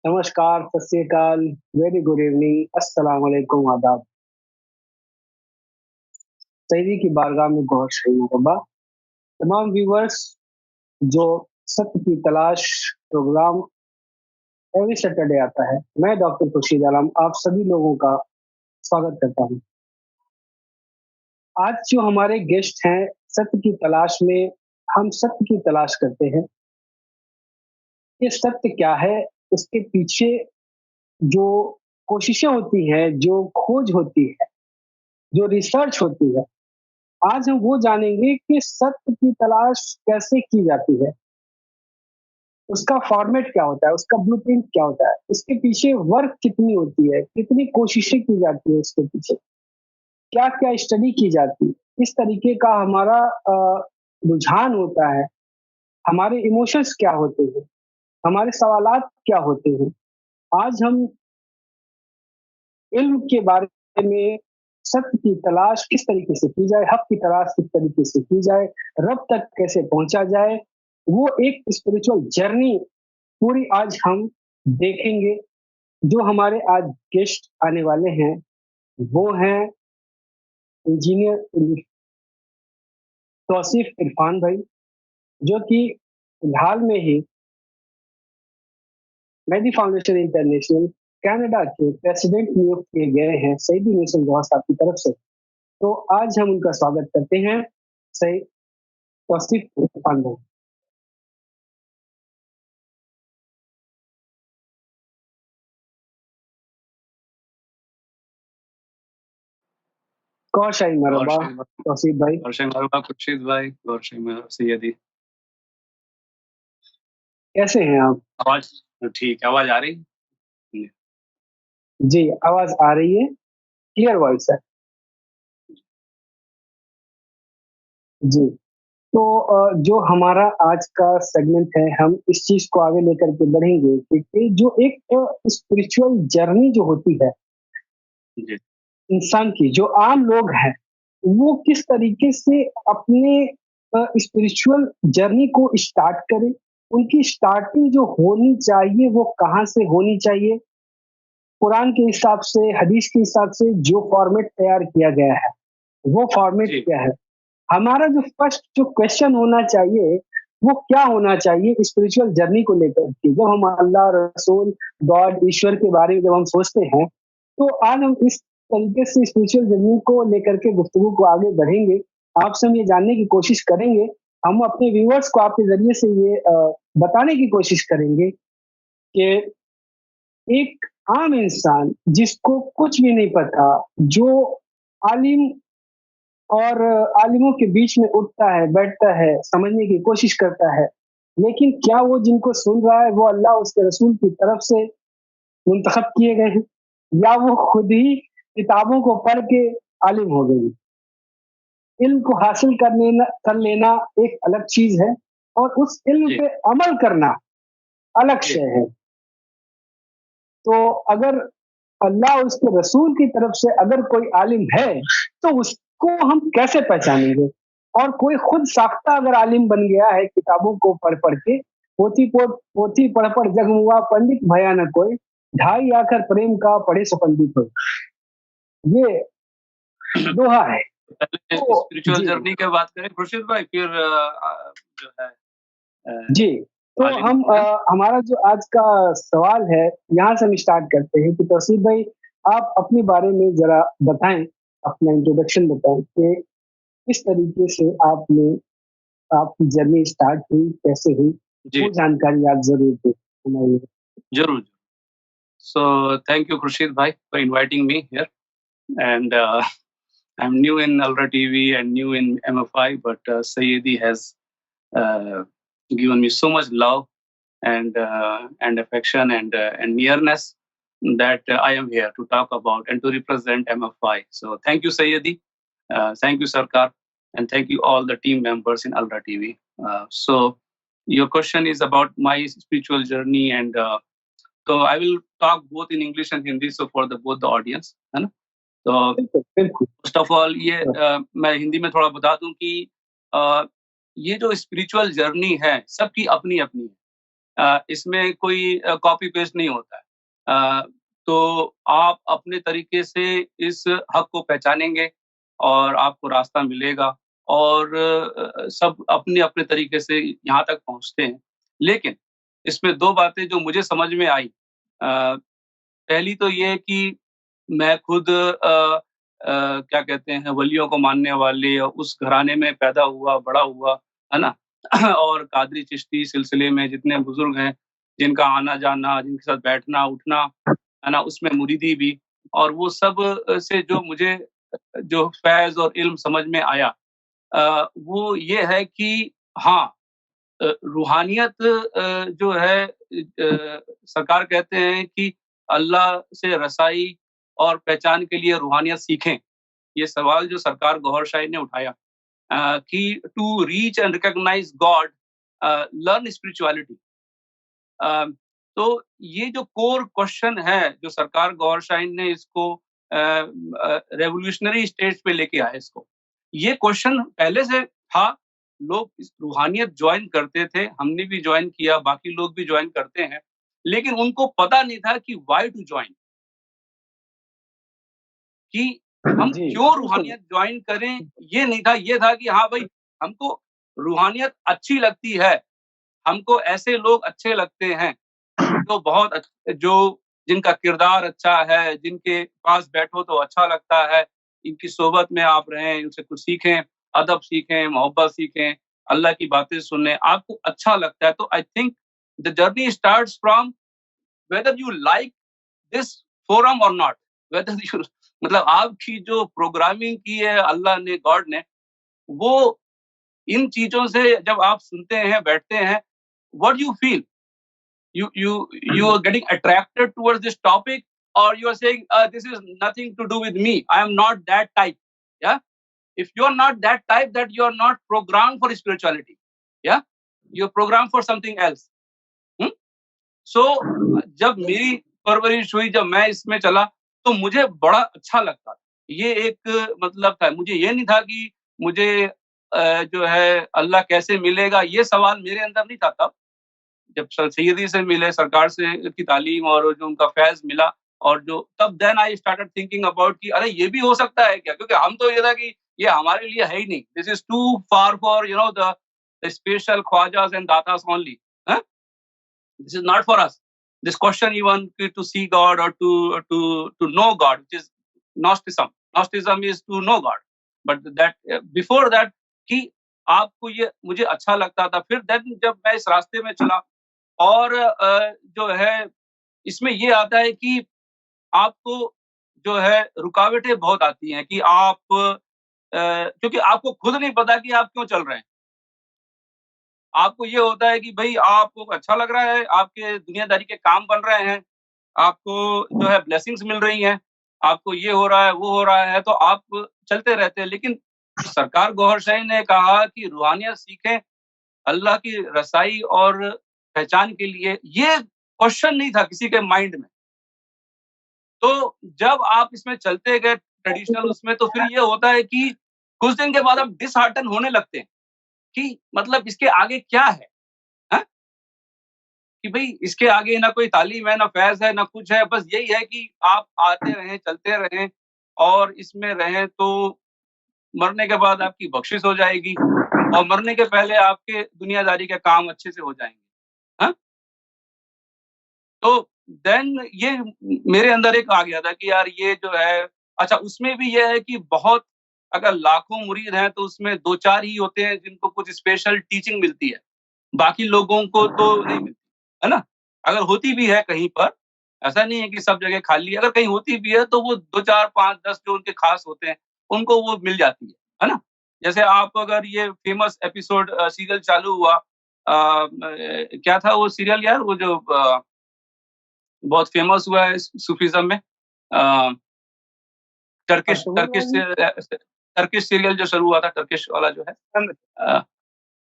नमस्कार, सत श्री अकाल, वेरी गुड इवनिंग, अस्सलाम वालेकुम, आदाब। सईदी की बारगाह में गौर शहीद तमाम व्यूवर्स जो सत्य की तलाश प्रोग्राम एवरी सैटरडे आता है, मैं डॉक्टर खुर्शीद आलम आप सभी लोगों का स्वागत करता हूँ। आज जो हमारे गेस्ट हैं, सत्य की तलाश में हम सत्य की तलाश करते हैं। ये सत्य क्या है? उसके पीछे जो कोशिशें होती हैं, जो खोज होती है, जो रिसर्च होती है, आज हम वो जानेंगे कि सत्य की तलाश कैसे की जाती है, उसका फॉर्मेट क्या होता है, उसका ब्लूप्रिंट क्या होता है, उसके पीछे वर्क कितनी होती है, कितनी कोशिशें की जाती है उसके पीछे, क्या-क्या स्टडी की जाती है, किस तरीके का हमारा रुझान होता है, हमारे इमोशंस क्या होते हैं, हमारे सवालात क्या होते हैं। आज हम इल्म के बारे में सत्य की तलाश किस तरीके से की जाए, हक की तलाश किस तरीके से की जाए, रब तक कैसे पहुँचा जाए, वो एक स्पिरिचुअल जर्नी पूरी आज हम देखेंगे। जो हमारे आज गेस्ट आने वाले हैं, वो हैं इंजीनियर तौसीफ इरफान भाई, जो कि हाल में ही मेडी फाउंडेशन इंटरनेशनल कनाडा के प्रेसिडेंट नियुक्त किए गए हैं सईदी नेशन साहब की तरफ से। तो आज हम उनका स्वागत करते हैं सही तौसीफ इरफान भाई। कौशाई मरहबा तौसीफ भाई। खुर्शीद भाई, सैयदी, कैसे हैं आप? आवाज ठीक है? आवाज आ रही? जी, आवाज आ रही है, क्लियर वॉइस है। जी, तो जो हमारा आज का सेगमेंट है, हम इस चीज़ को आगे लेकर के बढ़ेंगे कि जो एक स्पिरिचुअल जर्नी जो होती है जी, इंसान की, जो आम लोग हैं, वो किस तरीके से अपने स्पिरिचुअल जर्नी को स्टार्ट करें, उनकी स्टार्टिंग जो होनी चाहिए, वो कहाँ से होनी चाहिए? कुरान के हिसाब से, हदीस के हिसाब से जो फॉर्मेट तैयार किया गया है, वो फॉर्मेट जी, क्या है? हमारा जो फर्स्ट जो क्वेश्चन होना चाहिए, वो क्या होना चाहिए स्पिरिचुअल जर्नी को लेकर के? जब हम अल्लाह, रसूल, गॉड, ईश्वर के बारे में जब हम सोचते हैं, तो आज हम इस तरीके से स्पिरिचुअल जर्नी को लेकर के गुफ्तगू को आगे बढ़ेंगे। आपसे हम ये जानने की कोशिश करेंगे, हम अपने व्यूअर्स को आपके ज़रिए से ये बताने की कोशिश करेंगे कि एक आम इंसान जिसको कुछ भी नहीं पता, जो आलिम और आलिमों के बीच में उठता है, बैठता है, समझने की कोशिश करता है, लेकिन क्या वो जिनको सुन रहा है वो अल्लाह उसके रसूल की तरफ से मुंतखब किए गए हैं, या वो खुद ही किताबों को पढ़ के आलिम हो गए? इल्म को हासिल कर लेना एक अलग चीज़ है और उस इल्म जी, पे अमल करना अलग जी, शय है। तो अगर अल्लाह और उसके रसूल की तरफ से अगर कोई आलिम है, तो उसको हम कैसे पहचानेंगे? और कोई खुद साख्ता अगर आलिम बन गया है किताबों को पढ़-पढ़ के, पोथी पढ़-पढ़ जग हुआ पंडित भया न कोई, ढाई आखर प्रेम का पढ़े सो पंडित होय। ये दोहा है। पहले तो स्पिरिचुअल जी, जर्नी की बात करें खुर्शीद भाई, फिर जो है जी। तो आलिम हम की, हाँ? हमारा जो आज का सवाल है, यहाँ से हम स्टार्ट करते हैं कि तौसीफ भाई, आप अपने बारे में ज़रा बताएँ, अपना इंट्रोडक्शन बताएँ कि किस तरीके से आपकी जर्नी स्टार्ट हुई, कैसे हुई? जी, वो जानकारी आप ज़रूर दें हमारे लिए। जरूर। सो थैंक यू खुर्शीद भाई for inviting me here, and I am new in ALRA TV and new in MFI, but Sayyidi has given me so much love and affection and nearness that I am here to talk about and to represent MFI. So thank you, Sayyidi. Thank you, Sarkar. And thank you all the team members in ALRA TV. So your question is about my spiritual journey, and so I will talk both in English and Hindi, so for the both the audience, है ना? तो बिल्कुल, बिल्कुल। First of all ये मैं हिंदी में थोड़ा बता दूं कि अ, ये जो स्पिरिचुअल जर्नी है सबकी अपनी अपनी है। इसमें कोई कॉपी पेस्ट नहीं होता है। तो आप अपने तरीके से इस हक को पहचानेंगे और आपको रास्ता मिलेगा, और सब अपने-अपने तरीके से यहाँ तक पहुँचते हैं। लेकिन इसमें 2 बातें जो मुझे समझ में आई। पहली तो ये कि मैं खुद क्या कहते हैं, वलियों को मानने वाले उस घराने में पैदा हुआ, बड़ा हुआ, है ना? और कादरी चिश्ती सिलसिले में जितने बुज़ुर्ग हैं, जिनका आना-जाना, जिनके साथ बैठना-उठना, है ना? उसमें मुरीदी भी, और वो सब से जो मुझे जो फ़ैज़ और इल्म समझ में आया, वो ये है कि हाँ, रूहानियत जो है, सरकार कहते हैं कि अल्लाह से रसाई और पहचान के लिए रूहानियत सीखें। ये सवाल जो सरकार गौहर शाही ने उठाया, कि to reach and recognise God, learn spirituality. Uh, तो ये जो कोर क्वेश्चन है, जो सरकार गौहर शाहीन ने इसको रेवोल्यूशनरी स्टेज पे लेके आए इसको। ये क्वेश्चन पहले से था, लोग इस रूहानियत जॉइन करते थे, हमने भी जॉइन किया, बाकी लोग भी जॉइन करते हैं, लेकिन उनको पता नहीं था कि व्हाई टू जॉइन, कि हम जी, क्यों बिल्कुल। रूहानियत जॉइन करें, ये नहीं था। ये था कि हाँ भाई, हमको रूहानियत अच्छी लगती है, हमको ऐसे लोग अच्छे लगते हैं जो बहुत जो जिनका किरदार अच्छा है, जिनके पास बैठो तो अच्छा लगता है, इनकी सोबत में आप रहें, इनसे कुछ सीखें, अदब सीखें, मोहब्बत सीखें, अल्लाह की बातें सुनें, आपको अच्छा लगता है। तो I think the journey starts from whether you like this forum और नॉट, वेदर यू मतलब आपकी जो प्रोग्रामिंग की है अल्लाह ने, गॉड ने, वो इन चीज़ों से जब आप सुनते हैं, बैठते हैं, what you feel? You are getting attracted towards this topic, or you are saying, this is nothing to do with me, I am not that type. Yeah, if you are not that type, that you are not programmed for spirituality. Yeah, you're programmed for something else. hmm? So जब मेरी परवरिश हुई, जब मैं इसमें चला, तो मुझे बड़ा अच्छा लगता था। ये एक मतलब था, मुझे ये नहीं था कि मुझे जो है अल्लाह कैसे मिलेगा, ये सवाल मेरे अंदर नहीं था तब। जब सैयदी से मिले, सरकार से की तालीम और जो उनका फैज़ मिला, और जो तब then I started thinking about कि अरे ये भी हो सकता है क्या? क्योंकि हम तो ये था कि ये हमारे लिए है ही नहीं। This is too far for the special ख्वाजास एंड दातास ओनली। हैं? This is not for us. This question even to see God or to know God, which is Gnosticism. Gnosticism is to know God. But that before that कि आपको ये मुझे अच्छा लगता था। फिर देन जब मैं इस रास्ते में चला, और जो है इसमें ये आता है कि आपको जो है रुकावटें बहुत आती हैं कि आप क्योंकि आपको खुद नहीं पता कि आप क्यों चल रहे हैं। आपको ये होता है कि भई आपको अच्छा लग रहा है, आपके दुनियादारी के काम बन रहे हैं, आपको जो है ब्लेसिंग्स मिल रही हैं, आपको ये हो रहा है, वो हो रहा है, तो आप चलते रहते हैं। लेकिन सरकार गौहर शाही ने कहा कि रूहानियत सीखें, अल्लाह की रसाई और पहचान के लिए, ये क्वेश्चन नहीं था किसी के माइंड में। तो जब आप इसमें चलते गए ट्रेडिशनल उसमें, तो फिर ये होता है कि कुछ दिन के बाद आप डिसहार्टन होने लगते हैं कि मतलब इसके आगे क्या है? हैं? कि भई इसके आगे ना कोई तालीम है, ना फ़ैज़ है, ना कुछ है, बस यही है कि आप आते रहें, चलते रहें, और इसमें रहें, तो मरने के बाद आपकी बख्शिश हो जाएगी, और मरने के पहले आपके दुनियादारी के काम अच्छे से हो जाएँगे। हाँ? तो देन ये मेरे अंदर एक आ गया था कि यार ये जो है, अच्छा उसमें भी ये है कि बहुत, अगर लाखों मुरीद हैं तो उसमें 2-4 ही होते हैं जिनको कुछ स्पेशल टीचिंग मिलती है। बाकी लोगों को तो नहीं मिलती, है ना? अगर होती भी है कहीं पर, ऐसा नहीं है कि सब जगह खाली है, अगर कहीं होती भी है तो वो 2, 4, 5, 10 जो उनके खास होते हैं, उनको वो मिल जाती है ना? जैसे आप अगर ये फेमस एपिसोड सीरियल चालू हुआ, क्या था वो सीरियल यार, वो जो बहुत फेमस हुआ है सूफीज़्म में, अ, टर्किश अक्टूबर टर्किश वाली? टर्किश सीरियल जो शुरू हुआ था, टर्किश वाला जो है। अ,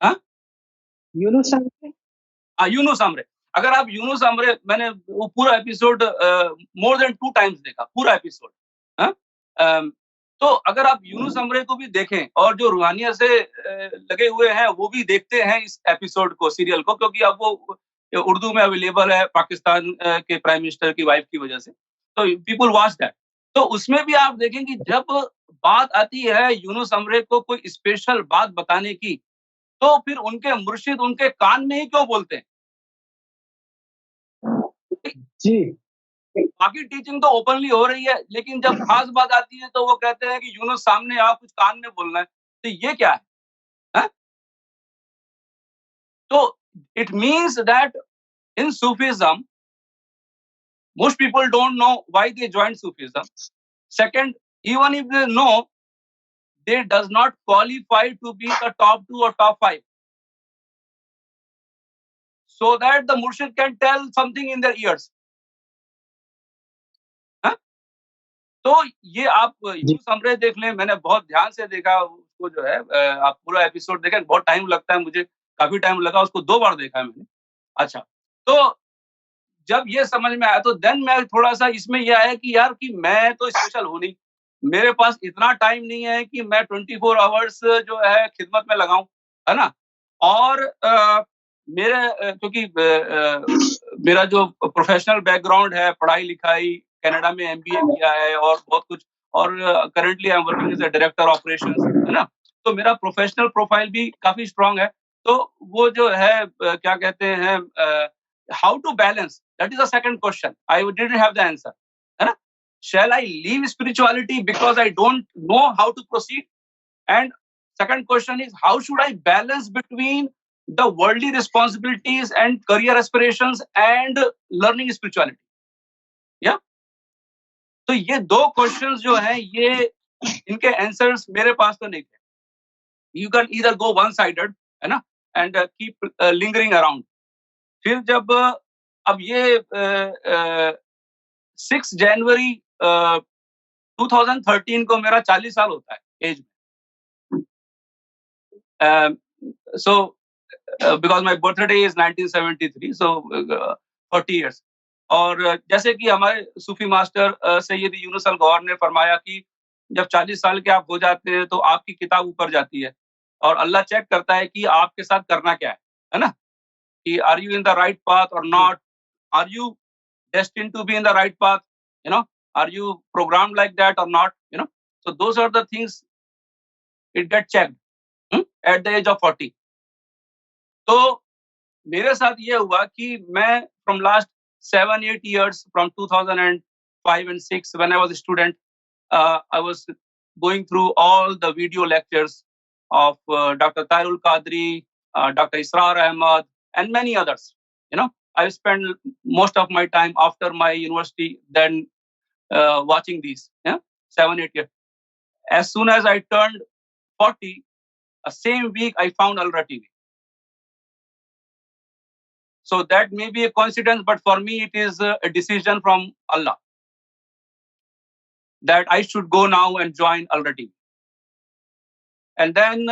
हाँ? यूनुस ने? यूनुस अमरे। अगर आप यूनुस अमरे, मैंने वो पूरा एपिसोड मोर देन 2 टाइम्स देखा, पूरा एपिसोड। हाँ? अम, तो अगर आप यूनुस अमरे को भी देखें, और जो रूहानियत से लगे हुए हैं, वो भी देखते हैं इस एपिसोड को, सीरियल को, क्योंकि अब वो उर्दू में अवेलेबल है पाकिस्तान के प्राइम मिनिस्टर की वाइफ की वजह से, तो पीपल वॉच दैट। तो उसमें भी आप देखें कि जब बात आती है यूनुस अमरे को कोई स्पेशल बात बताने की, तो फिर उनके मुर्शिद उनके कान में ही क्यों बोलते हैं? जी बाकी टीचिंग तो ओपनली हो रही है, लेकिन जब खास बात आती है तो वो कहते हैं कि यूनुस सामने आप कुछ कान में बोलना है, तो ये क्या है? हैं? तो it means that in Sufism, most people don't know why they joined Sufism. Second, even if they know, they does not qualify to be the top 2 or top 5. So that the Murshid can tell something in their ears. हाँ? तो ये आप यूनुस अमरे देख लें, मैंने बहुत ध्यान से देखा उसको जो है, आप पूरा एपिसोड देखें, बहुत टाइम लगता है मुझे, काफी टाइम लगा, उसको 2 बार देखा है मैंने। अच्छा, तो जब ये समझ में आया तो देन मैं थोड़ा-सा इसमें ये आया कि यार कि मैं तो स्पेशल हूँ नहीं। मेरे पास इतना टाइम नहीं है कि मैं 24 आवर्स जो है खिदमत में लगाऊँ, है ना? और क्योंकि मेरा जो प्रोफेशनल बैकग्राउंड है, पढ़ाई-लिखाई, कनाडा में एमबीए किया है और बहुत कुछ, और currently I am working as a director operations, है ना? तो मेरा प्रोफेशनल प्रोफाइल भी काफ़ी स्ट्रॉन्ग है। तो वो जो है क्या कहते हैं, how to balance, that is the second question. I didn't have the answer, है ना? Shall I leave spirituality because I don't know how to proceed? And second question is, how should I balance between the worldly responsibilities and career aspirations and learning spirituality? Yeah. तो ये 2 questions जो हैं, ये इनके answers मेरे पास तो नहीं थे। You can either go one sided, है ना, and keep lingering around. फिर जब अब ये 6 जनवरी 2013 को मेरा 40 साल होता है एज में। So because my birthday is 1973, so 40 years. और जैसे कि हमारे सूफी मास्टर सैयद यूनुस अल गौहर ने फरमाया कि जब 40 साल के आप हो जाते हैं तो आपकी किताब ऊपर जाती है और अल्लाह चेक करता है कि आपके साथ करना क्या है ना? कि are you in the right path or not? Are you destined to be in the right path? You know, are you programmed like that or not? You know, so those are the things it get checked at the age of 40. तो मेरे साथ ये हुआ कि मैं from last 7-8 years, from 2005 and 6 when I was a student, I was going through all the video lectures of Dr. Tairul Qadri, Dr. Israr Ahmad, and many others. You know, I spent most of my time after my university then watching these. Yeah, 7-8 years. As soon as I turned 40, same week I found ALRA TV. So that may be a coincidence, but for me it is a decision from Allah that I should go now and join ALRA TV. And then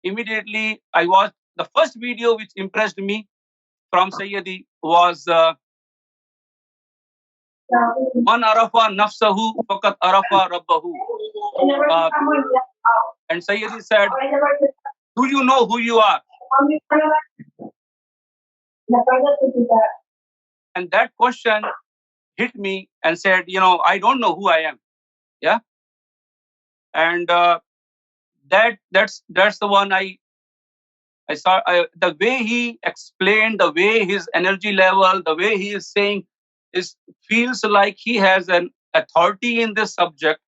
immediately I watched the first video which impressed me from Sayyidi was Man arafa nafsahu faqat arafa rabbahu. And Sayyidi said, do you know who you are? And that question hit me and said, you know, I don't know who I am. Yeah. And that's the one I saw. The way he explained, the way his energy level, the way he is saying, feels like he has an authority in this subject.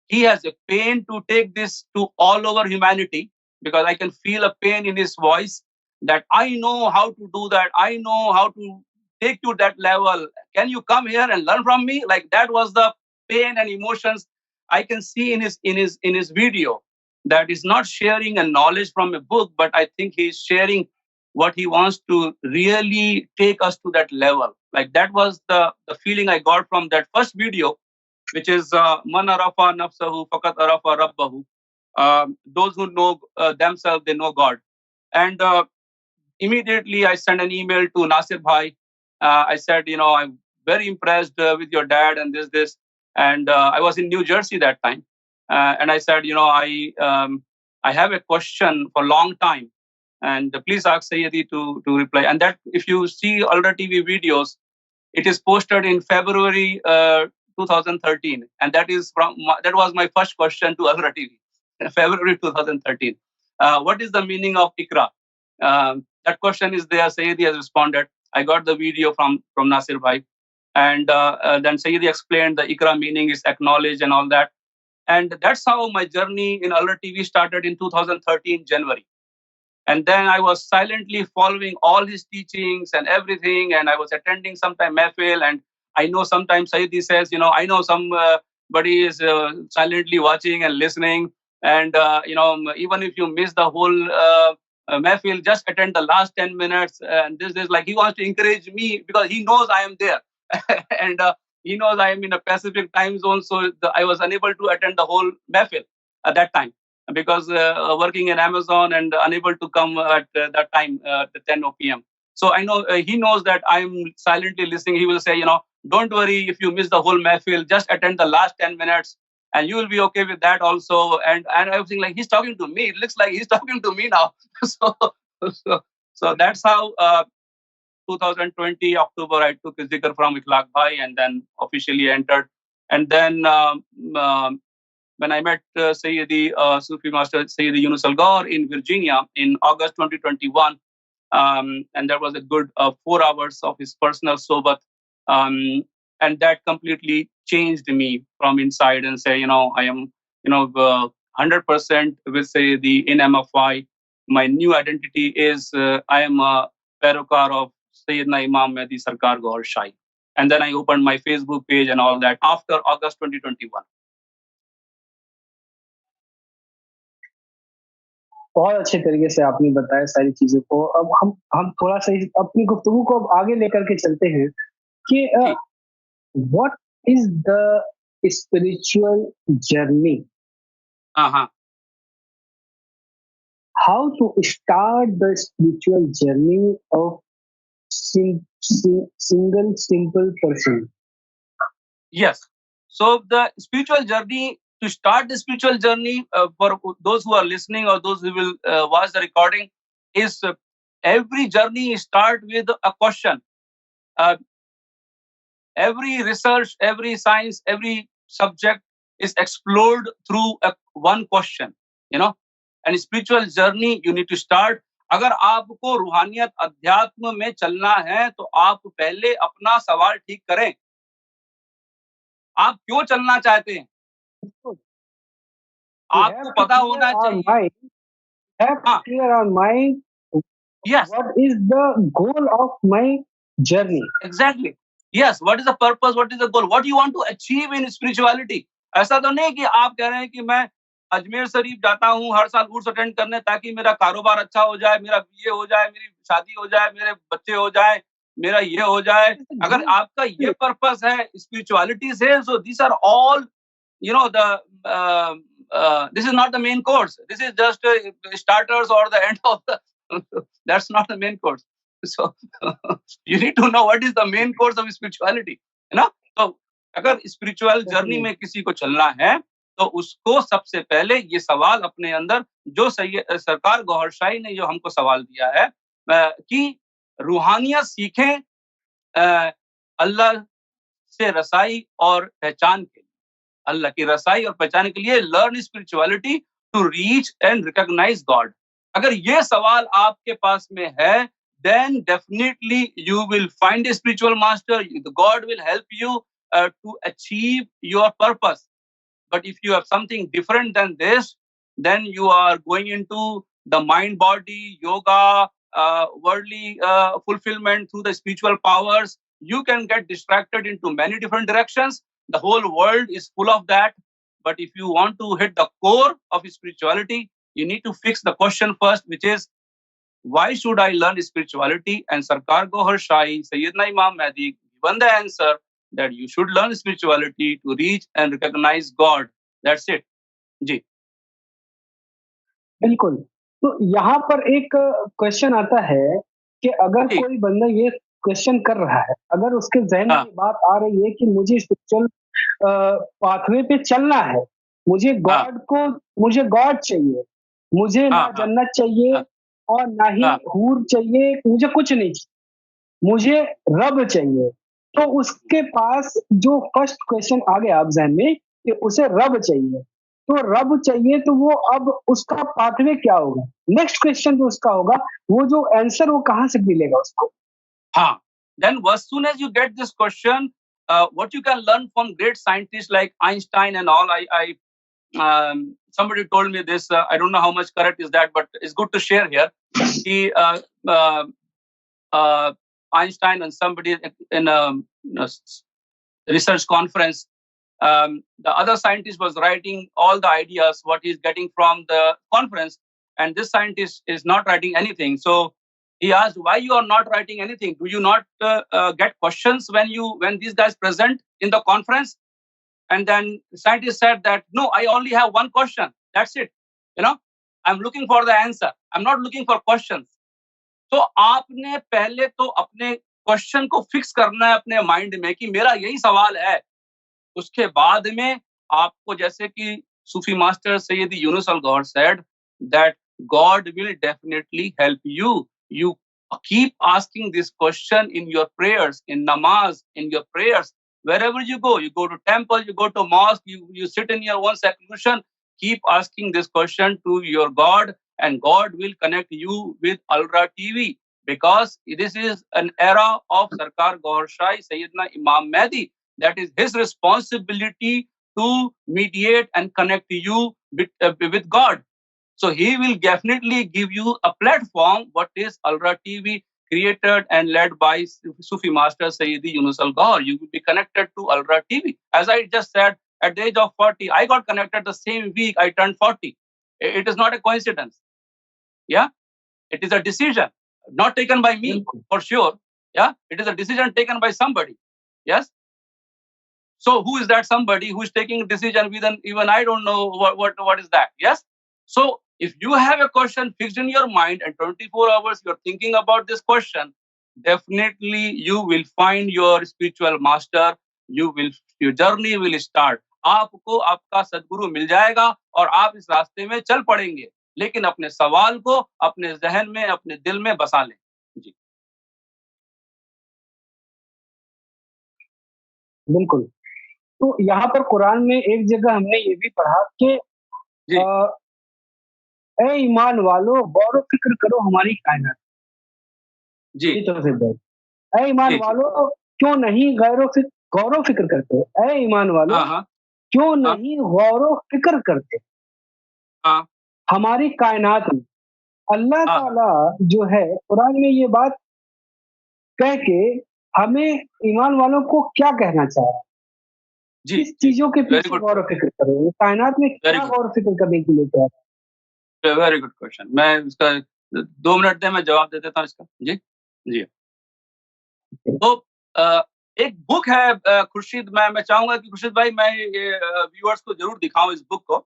He has a pain to take this to all over humanity, because I can feel a pain in his voice that I know how to do that. I know how to take you that level. Can you come here and learn from me? Like that was the pain and emotions I can see in his video. That is not sharing a knowledge from a book, but I think he is sharing what he wants to really take us to that level. Like that was the feeling I got from that first video, which is Man arafa nafsahu faqat arafa rabbahu. Those who know themselves, they know God. And immediately I sent an email to Nasir Bhai. I said, you know, I'm very impressed with your dad and this. And I was in New Jersey that time. And I said, you know, I have a question for a long time. And please ask Sayyidi to reply. And that, if you see ALRA TV videos, it is posted in February 2013, and that was my first question to ALRA TV, February 2013. What is the meaning of Ikra? That question is there. Sayyidi has responded. I got the video from Nasir Bhai, and then Sayyidi explained the Ikra meaning is acknowledge and all that. And that's how my journey in ALRA TV started in 2013 January. And then I was silently following all his teachings and everything. And I was attending sometime Mehfil. And I know sometimes Sayyidi says, I know somebody is silently watching and listening. And, even if you miss the whole Mehfil, just attend the last 10 minutes. And this is like, he wants to encourage me because he knows I am there. And he knows I am in a Pacific time zone. So I was unable to attend the whole Mehfil at that time, because working in Amazon and unable to come at that time, at 10 p.m. So I know he knows that I'm silently listening. He will say, don't worry if you miss the whole Mehfil, just attend the last 10 minutes and you will be okay with that also. And I was thinking, like, he's talking to me. It looks like he's talking to me now. So that's how 2020 October, I took a zikr from Ikhlaq Bhai and then officially entered. And then when I met Sayyidi Sufi Master Sayyidi Yunus Al-Ghar in Virginia in August 2021, and that was a good 4 hours of his personal sobat, and that completely changed me from inside. And say, I am, 100% with Sayyidi in MFI. My new identity is I am a Perokar of Sayyidina Imam Mehdi Sarkar Gaur Shaykh. And then I opened my Facebook page and all that after August 2021. बहुत अच्छे तरीके से आपने बताया सारी चीजों को। अब हम थोड़ा सा अपनी गुफ्तगू को अब आगे लेकर के चलते हैं कि what is the spiritual journey, how to start the spiritual journey of single simple person. Yes. So the spiritual journey, to start the spiritual journey, for those who are listening or those who will watch the recording, is every journey start with a question. Every research, every science, every subject is explored through one question, and spiritual journey you need to start. अगर आपको रूहानियत अध्यात्म में चलना है तो आप पहले अपना सवाल ठीक करें, आप क्यों चलना चाहते हैं, आपको पता होना चाहिए. Clear on mind. Yes. What is the goal of my journey? Exactly. Yes. What is the purpose? What is the goal? What do you want to achieve in spirituality? ऐसा तो नहीं कि आप कह रहे हैं कि मैं अजमेर शरीफ जाता हूँ हर साल उर्स अटेंड करने ताकि मेरा कारोबार अच्छा हो जाए, मेरा ये हो जाए, मेरी शादी हो जाए, मेरे बच्चे हो जाए, मेरा ये हो जाए. अगर आपका ये पर्पस है स्पिरिचुअलिटी से, so these are all, this is not the main course. This is just starters or the end of the. That's not the main course. So you need to know what is the main course of spirituality. So अगर spiritual journey में किसी को चलना है तो उसको सबसे पहले ये सवाल अपने अंदर, जो सरकार गौहर शाही ने जो हमको सवाल दिया है कि रूहानियत सीखें अल्लाह से रसाई और पहचान के लिए, अल्लाह की रसाई और पहचान के लिए, learn spirituality to reach and recognise God. अगर ये सवाल आपके पास में है, then definitely you will find a spiritual master. God will help you to achieve your purpose. But if you have something different than this, then you are going into the mind body yoga, worldly fulfillment through the spiritual powers. You can get distracted into many different directions. The whole world is full of that. But if you want to hit the core of spirituality, you need to fix the question first, which is, why should I learn spirituality? And Sarkar Gohar Shahi, Sayyidina Imam Mehdi given the answer that you should learn spirituality to reach and recognize God. That's it. जी. बिल्कुल. तो यहाँ पर एक question आता है कि अगर कोई बंदा ये क्वेश्चन कर रहा है, अगर उसके जहन में ये बात आ रही है कि मुझे स्पिरिचुअल पाथवे पे चलना है, मुझे गॉड चाहिए, मुझे ना जन्नत चाहिए और ना ही हाँ। हूर चाहिए, मुझे कुछ नहीं चाहिए, मुझे रब चाहिए। तो उसके पास जो फर्स्ट क्वेश्चन आ गया अब ज़हन में कि उसे रब चाहिए। तो रब चाहिए तो वो अब उसका पाथवे क्या होगा? नेक्स्ट क्वेश्चन जो उसका होगा, वो जो आंसर वो कहाँ से मिलेगा उसको? हाँ. Then as soon as you get this question, what you can learn from great scientists like Einstein and all, somebody told me this. I don't know how much correct is that, but it's good to share here. He, Einstein and somebody in a research conference, the other scientist was writing all the ideas what he's getting from the conference, and this scientist is not writing anything. So he asked, why you are not writing anything? Do you not get questions when these guys present in the conference? And then the scientist said that, no, I only have one question, that's it. I'm looking for the answer, I'm not looking for questions. तो आपने पहले तो अपने question को fix करना है अपने mind में कि मेरा यही सवाल है। उसके बाद में आपको, जैसे कि Sufi master Sayyidi Younus Al Gohar said that God will definitely help you. You keep asking this question in your prayers, in namaz, in your prayers, wherever you go to temple, you go to mosque, you sit in your own seclusion, keep asking this question to your God, and God will connect you with ALRA TV, because this is an era of Sarkar Gaur Shai Sayyidina Imam Mahdi. That is his responsibility to mediate and connect you with God. So he will definitely give you a platform, what is ALRA TV, created and led by Sufi Master Sayyidi Yunus Al Gaur. You will be connected to ALRA TV. As I just said, at the age of 40, I got connected the same week I turned 40. It is not a coincidence. Yeah, it is a decision, not taken by me for sure. Yeah, it is a decision taken by somebody. Yes. So who is that somebody who is taking a decision with even I don't know what is that? Yes. So if you have a question fixed in your mind and 24 hours you're thinking about this question, definitely you will find your spiritual master. Your journey will start. आपको आपका सदगुरु मिल जाएगा और आप इस रास्ते में चल पड़ेंगे, लेकिन अपने सवाल को अपने जहन में, अपने दिल में बसा लें। जी बिल्कुल। तो यहाँ पर कुरान में एक जगह हमने ये भी पढ़ा कि जी ए ईमान वालों, गौर व फिक्र करो हमारी कायनात। जी ये तौसीफ भाई, ए ईमान जी जी वालों, क्यों नहीं गौर व फिक्र करते? ए ईमान वालों, हाँ हाँ क्यों हाँ नहीं गौर व फिक्र करते हाँ हमारी कायनात में? अल्लाह हाँ हाँ ताला जो है कुरान में ये बात कह के हमें ईमान वालों को क्या कहना चाह रहा है? जी किस जी चीज़ों के वेरी पीछे गुड गौर व फिक्र करो? ये कायनात में वेरी क्या गुड गौर व फिक्र करने के लिए कह रहा वेरी गुड क्वेश्चन। मैं इसका 2 मिनट दे, मैं जवाब दे देता हूँ इसका। जी जी है? तो एक बुक है खुर्शीद, मैं चाहूंगा कि खुर्शीद भाई मैं ये व्यूअर्स को जरूर दिखाऊं इस बुक को,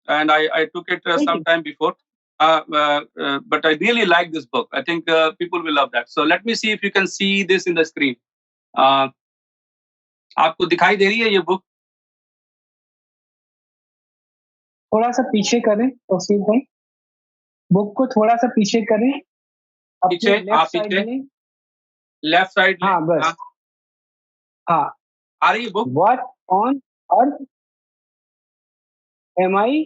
एंड आई टुक इट ठीक सम है, time before, but I really like this book. I think people will love that. So let me see if you can see this in the screen. आपको दिखाई दे रही है ये book? थोड़ा-सा पीछे करें तौसीफ भाई, बुक को थोड़ा-सा पीछे करें, पीछे, अपने हाँ लेफ्ट साइड पीछे, लें। लेफ्ट साइड ले। हाँ, बस। हाँ, हाँ, आ रही है book? What on earth am I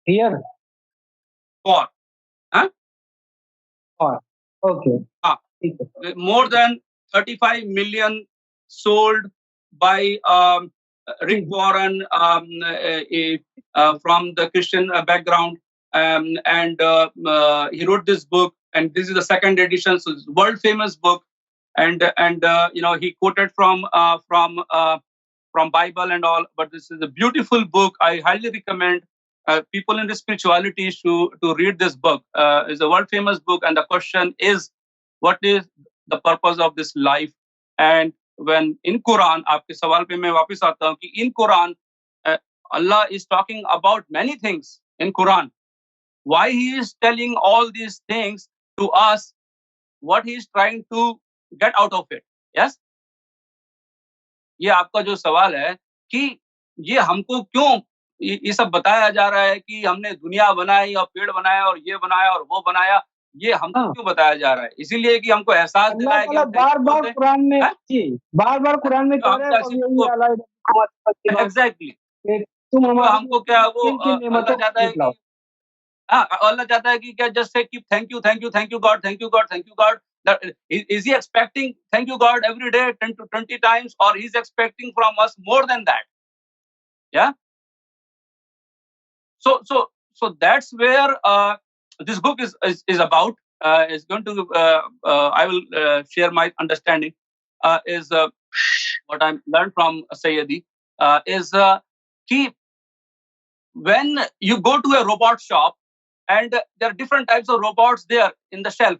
here for, हाँ फॉर? ओके, हाँ, ठीक है। more than 35 million sold by Rick ठीक, Warren, from the Christian background, and he wrote this book, and this is the second edition, so it's a world famous book, and he quoted from Bible and all, but this is a beautiful book. I highly recommend people in the spirituality to read this book. It's a world famous book, and the question is, what is the purpose of this life? And when in Quran, आपके सवाल पे मैं वापस आता हूँ कि in Quran, Allah is talking about many things in Quran. Why He is telling all these things to us? What He is trying to get out of it? Yes. ये आपका जो सवाल है कि ये हमको क्यों ये सब बताया जा रहा है कि हमने दुनिया बनाई और पेड़ बनाया और ये बनाया और वो बनाया, ये हमको हाँ। क्यों बताया जा रहा है? इसीलिए कि हमको एहसास अल्लाह दिलाए कि ताला हम थैंक यू बार-बार बोलते हैं, कुरान में हैं? जी, बार-बार कुरान में तो कह हम रहे हैं क्या सिर्फ फ़बीही वो अला एग्ज़ैक्टली कि तुम तो हमारे हमको क्या वो किन-किन अल्लाह नेमतों को चाहता है झुठलाओ। कि हाँ, अल्लाह चाहता है कि क्या just say keep thank you, thank you, thank you God, thank you God, thank you God. That is he expecting thank you God every day 10 to 20 times or he is expecting from us more than that? Yeah? So that's where this book is about. Is going to I will share my understanding. Is what I learned from Sayyidi is कि when you go to a robot shop and there are different types of robots there in the shelf,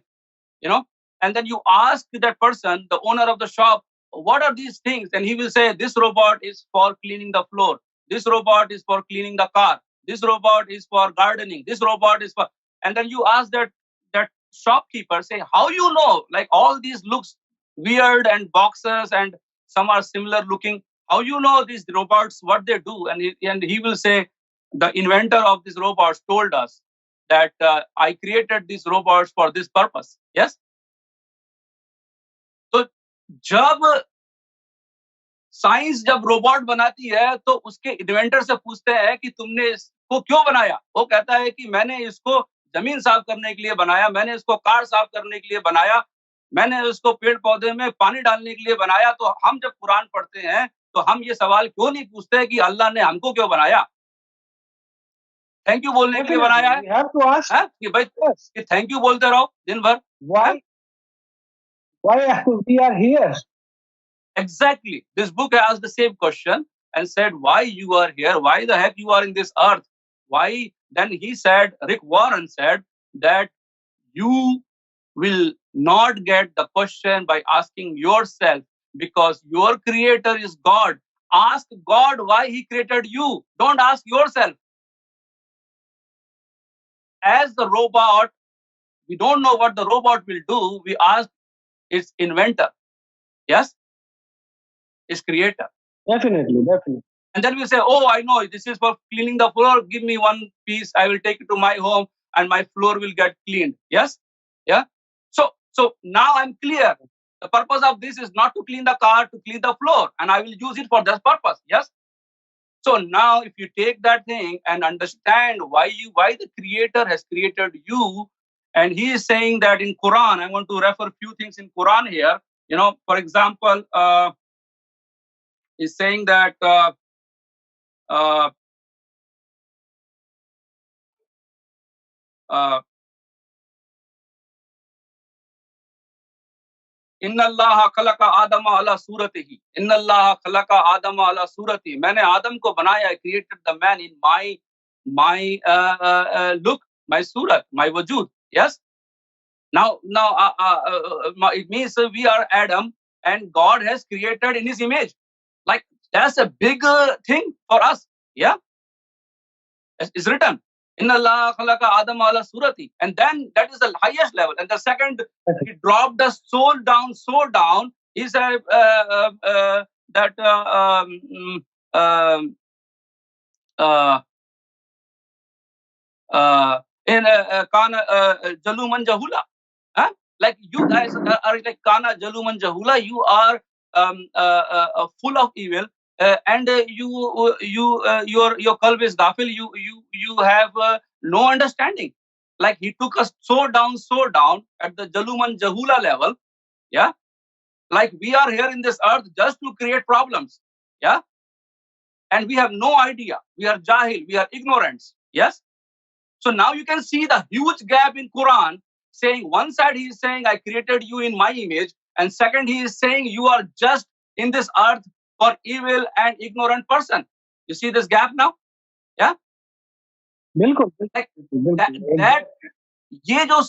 you know, and then you ask that person, the owner of the shop, what are these things? And he will say, this robot is for cleaning the floor. This robot is for cleaning the car. This robot is for gardening. This robot is for, and then you ask that shopkeeper, say, how you know, like all these looks weird and boxes and some are similar looking. How you know these robots, what they do? And he will say, the inventor of these robots told us that I created these robots for this purpose. Yes. तो जब science जब robot बनाती है तो उसके inventor से पूछते हैं कि तुमने इसको क्यों बनाया? वो कहता है कि मैंने इसको जमीन साफ करने के लिए बनाया, मैंने इसको कार साफ करने के लिए बनाया, मैंने इसको पेड़ पौधे में पानी डालने के लिए बनाया। तो हम जब कुरान पढ़ते हैं तो हम ये सवाल क्यों नहीं पूछते कि अल्लाह ने हमको क्यों बनाया? थैंक यू बोलने के लिए बनाया Definitely, है? we have to ask हैं? कि भाई yes, कि थैंक यू बोलते रहो दिन भर। हैं? why we are here. Exactly. This book asked the same question and said, why you are here? Why the heck you are in this earth? Why? Then he said, Rick Warren said that you will not get the question by asking yourself because your creator is God. Ask God why he created you. Don't ask yourself. As the robot, we don't know what the robot will do. We ask its inventor. Yes? Its creator. Definitely. And then we say, oh, I know, this is for cleaning the floor. Give me one piece. I will take it to my home and my floor will get cleaned. Yes? Yeah? So now I'm clear. The purpose of this is not to clean the car, to clean the floor. And I will use it for that purpose. Yes? So now if you take that thing and understand why the creator has created you, and he is saying that in Quran, I want to refer a few things in Quran here. You know, for example, he's saying that uh, इन्नल्लाह खलका आदम अला सूरतिही इन्नल्लाह खलका आदम अला सूरती मैंने आदम को बनाया created the man in my look my Surat my वजूद yes now it means we are Adam and God has created in his image like that's a big thing for us yeah it's written Inna Allah khalaqa Adam ala surati. And then that is the highest level. And the second, he dropped the soul down so down. He said that in Kana Jaluman Jahula. Huh? Like you guys are like Kana Jaluman Jahula. You are full of evil. And your qalb is ghafil. You have no understanding. Like he took us so down at the Jaluman Jahula level. Yeah, like we are here in this earth just to create problems. Yeah, and we have no idea. We are jahil. We are ignorance. Yes. So now you can see the huge gap in Quran. Saying one side he is saying I created you in my image, and second he is saying you are just in this earth for evil and ignorant person. You see this gap now? Yeah. बिल्कुल, Like बिल्कुल, that ये जो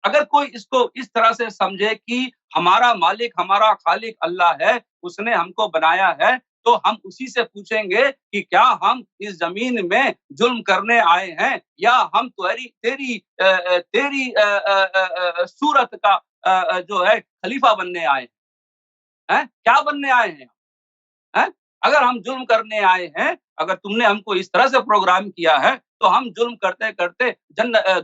अगर कोई इसको इस तरह से समझे कि हमारा मालिक हमारा खालिक अल्लाह है उसने हमको बनाया है तो हम उसी से पूछेंगे कि क्या हम इस जमीन में जुल्म करने आए हैं या हम तेरी सूरत का जो है खलीफा बनने आए हैं क्या बनने आए हैं अगर हम जुल्म करने आए हैं अगर तुमने हमको इस तरह से प्रोग्राम किया है तो हम जुल्म करते करते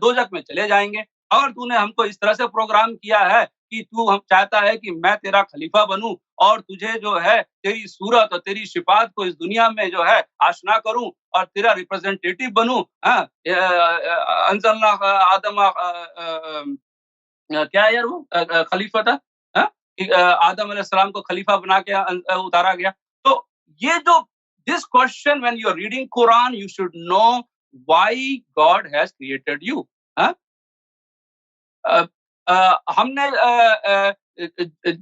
दोजख में चले जाएंगे अगर तूने हमको इस तरह से प्रोग्राम किया है कि तू हम चाहता है कि मैं तेरा खलीफा बनूं और तुझे जो है तेरी सूरत और तेरी सिफात को इस दुनिया में जो है आशना करूं और तेरा रिप्रेजेंटेटिव बनूं, हाँ, अंजलना आदम क्या है यार वो खलीफा था, हाँ? कि आदम अलैहिस्सलाम को खलीफा बना के उतारा गया। तो ये जो this question when you are reading Quran you should know why God has created you. हाँ? हमने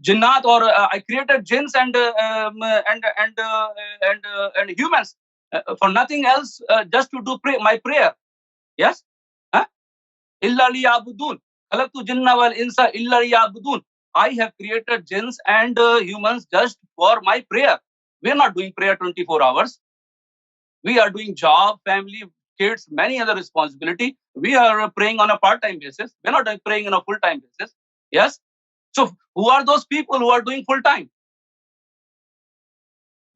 जिन्नात और I created jinns and humans for nothing else just to do my prayer. Yes, इल्ला लियाबुदून खलक़तु जिन्ना वल इंसा इल्ला लियाबुदून। I have created jinns and humans just for my prayer. We are not doing prayer 24 hours. We are doing job, family, kids, many other responsibility. We are praying on a part-time basis. We are not praying on a full-time basis. Yes. So who are those people who are doing full-time?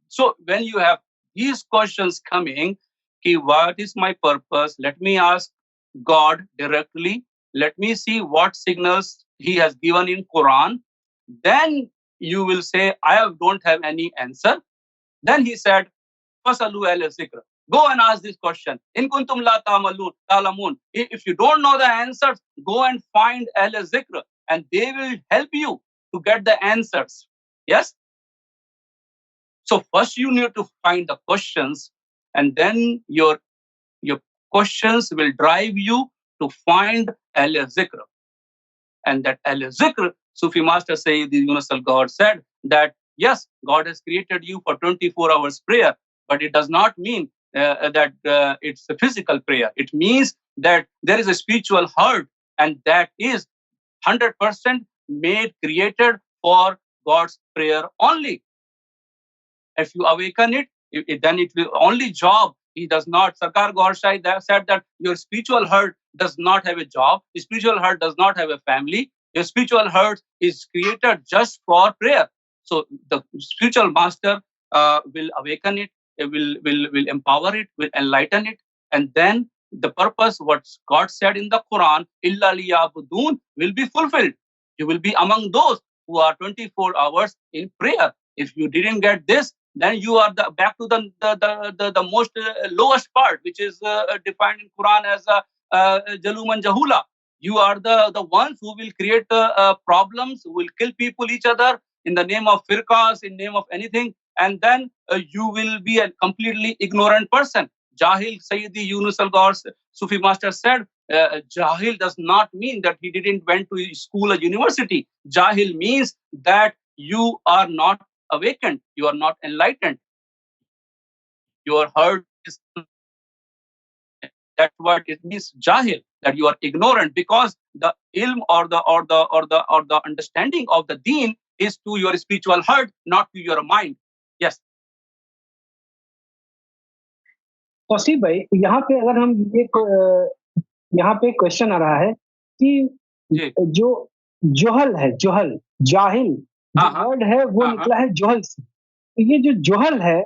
So when you have these questions coming, ki what is my purpose? Let me ask God directly. Let me see what signals He has given in Quran. Then you will say, don't have any answer. Then He said, Fasalu al zikr. Go and ask this question. In kuntum la ta'lamun. If you don't know the answers, go and find al zikr, and they will help you to get the answers. Yes. So first you need to find the questions, and then your questions will drive you to find al-zikr. And that al-zikr, Sufi master Sayyid Yunus al-God said that yes, God has created you for 24 hours prayer, but it does not mean that it's a physical prayer. It means that there is a spiritual heart, and that is 100% made, created for God's prayer only. If you awaken it, then it will only job. He does not. Sarkar Gaur Shai said that your spiritual heart does not have a job. Your spiritual heart does not have a family. Your spiritual heart is created just for prayer. So the spiritual master will awaken it, will empower it, will enlighten it, and then the purpose, what God said in the Quran, illa liyabudun, will be fulfilled. You will be among those who are 24 hours in prayer. If you didn't get this, then you are back to the most lowest part, which is defined in Quran as Jaluman Jahula. You are the ones who will create problems, who will kill people, each other, in the name of firqas, in name of anything, and then you will be a completely ignorant person. Jahil, Sayyidi Yunus al-Gaur's Sufi master said, Jahil does not mean that he didn't went to school or university. Jahil means that you are not awakened, you are not enlightened. Your heart is, that's what it means, Jahil, that you are ignorant, because the ilm or the understanding of the deen is to your spiritual heart, not to your mind. Yes. Tausif भाई, यहाँ पे अगर हम यहाँ पे question आ रहा है कि जो जोहल है, जोहल, जाहिल जो वर्ड है वो निकला है जोहल से। तो ये जो जोहल है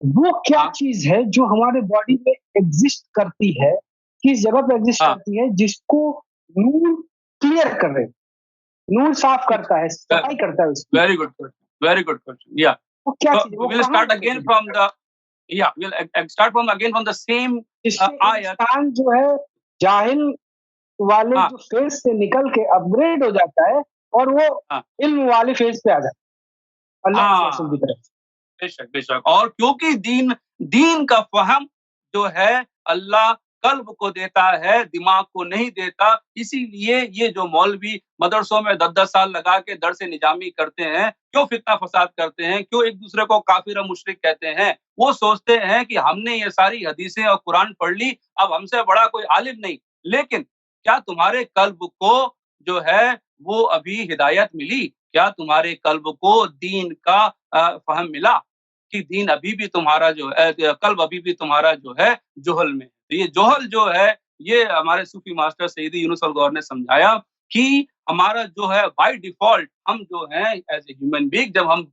वो क्या चीज है जो हमारे बॉडी में एग्जिस्ट करती है, किस जगह पे एग्जिस्ट करती है, जिसको नूर क्लियर कर रहे, नूर साफ करता है, सफाई करता है उसकी। Very good question, very good question. या वो क्या चीज है? we'll start again from the we'll start from the same ayat. इंसान जो है जाहिल वाले जो फेज से निकल के अपग्रेड हो जाता है और वो इल्म वाले फेज पे आ जाता है अल्लाह के रसूल की तरफ। बेशक बेशक। और क्योंकि दीन का फहम जो है अल्लाह कल्ब को देता है, दिमाग को नहीं देता, इसीलिए ये जो मौलवी मदरसों में 10-10 साल लगा के दर्स निजामी करते हैं, क्यों फितना फसाद करते हैं, क्यों एक दूसरे को काफिर और मुशरिक कहते हैं? वो सोचते हैं कि हमने ये सारी हदीसें और कुरान पढ़ ली, अब हमसे बड़ा कोई आलिम नहीं। लेकिन क्या तुम्हारे कल्ब को जो है वो अभी हिदायत मिली? क्या तुम्हारे कल्ब को दीन का फहम मिला कि दीन अभी भी तुम्हारा जो है, कल्ब अभी भी तुम्हारा जो है जोहल में? तो ये जोहल जो है, ये हमारे सूफी मास्टर सैयदी यूनुस अल-गौर ने समझाया कि हमारा जो है बाय डिफॉल्ट, हम जो हैं एज ए ह्यूमन बीइंग जब हम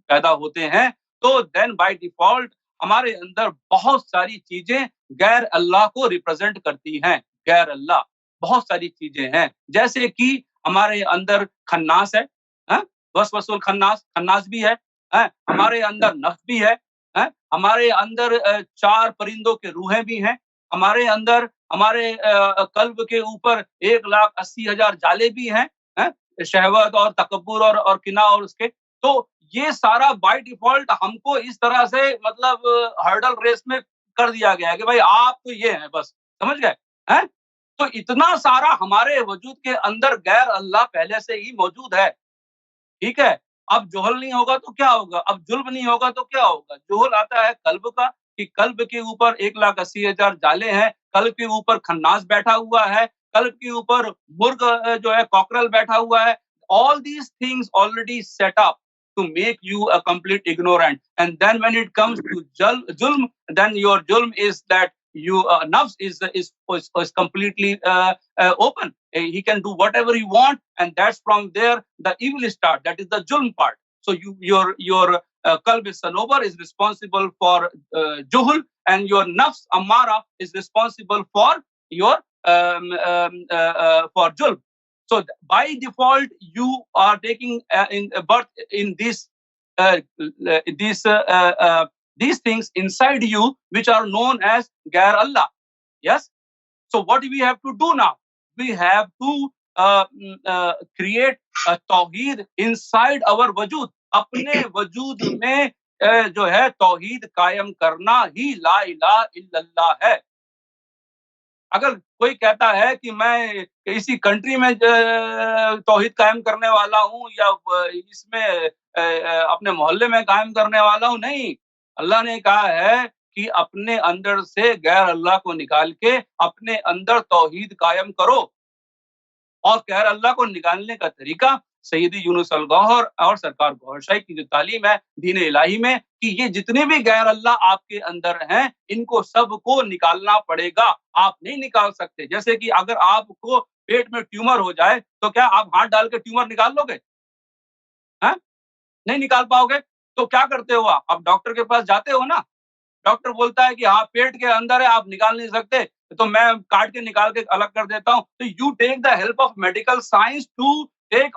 पैदा होते हैं तो देन बाय डिफॉल्ट हमारे अंदर बहुत सारी चीजें गैर अल्लाह को रिप्रेजेंट करती हैं। गैर अल्लाह, बहुत सारी चीजें हैं, जैसे कि हमारे अंदर खन्नास है, हाँ? वसवसुल खन्नास, खन्नास भी है, हाँ? हमारे अंदर नफ्स भी है, हाँ? हमारे अंदर 4 परिंदों के रूहें भी हैं, हमारे अंदर हमारे कल्ब के ऊपर 1,80,000 जाले भी हैं, हैं? शहवत और तकब्बुर और किना और उसके। तो ये सारा बाय डिफ़ॉल्ट हमको इस तरह से मतलब हर्डल रेस में कर दिया गया है कि भाई आप तो ये हैं बस, समझ गए? हैं? तो इतना सारा हमारे वजूद के अंदर गैर अल्लाह पहले से ही मौजूद है, ठीक है? अब जुहल नहीं होगा तो क्या होगा? अब जुल्म नहीं होगा तो क्या होगा? जुहल आता है कल्ब का, कि कल्ब के ऊपर 1,80,000 जाले हैं, कल्ब के ऊपर खन्नास बैठा हुआ है, कल्ब के ऊपर मुर्ग जो है कॉकरल बैठा हुआ है। All these things already set up to make you a complete ignorant. And then when it comes to julm, then your julm is that you nafs is completely open. He can do whatever he want, and that's from there the evil start. That is the julm part. So your qalb sanobar is responsible for juhul, and your nafs amara is responsible for your for julm. So by default, you are taking in birth in uh, these uh, uh, these things inside you, which are known as Gair Allah. Yes. So what do we have to do now? We have to create a tawheed inside our वजूद. अपने वजूद में जो है तौहीद कायम करना ही ला इलाहा इल्लल्लाह है। अगर कोई कहता है कि मैं किसी कंट्री में तौहीद कायम करने वाला हूँ या इसमें अपने मोहल्ले में कायम करने वाला हूँ, नहीं। अल्लाह ने कहा है कि अपने अंदर से गैर अल्लाह को निकाल के अपने अंदर तौहीद कायम करो। और गैर अल्लाह को निकालने का तरीका सैयदी यूनुस अल-गौहर और सरकार गौहर शाही की जो तालीम है दीन इलाही में, कि ये जितने भी गैर अल्लाह आपके अंदर हैं, इनको सबको निकालना पड़ेगा। आप नहीं निकाल सकते। जैसे कि अगर आपको पेट में ट्यूमर हो जाए, तो क्या आप हाथ डाल के ट्यूमर निकाल लोगे? हैं? नहीं निकाल पाओगे। तो क्या करते हो आप डॉक्टर के पास जाते हो ना, डॉक्टर बोलता है कि हाँ पेट के अंदर है, आप निकाल नहीं सकते, तो मैं काट के निकाल के अलग कर देता हूँ। तो you take the help of medical science to take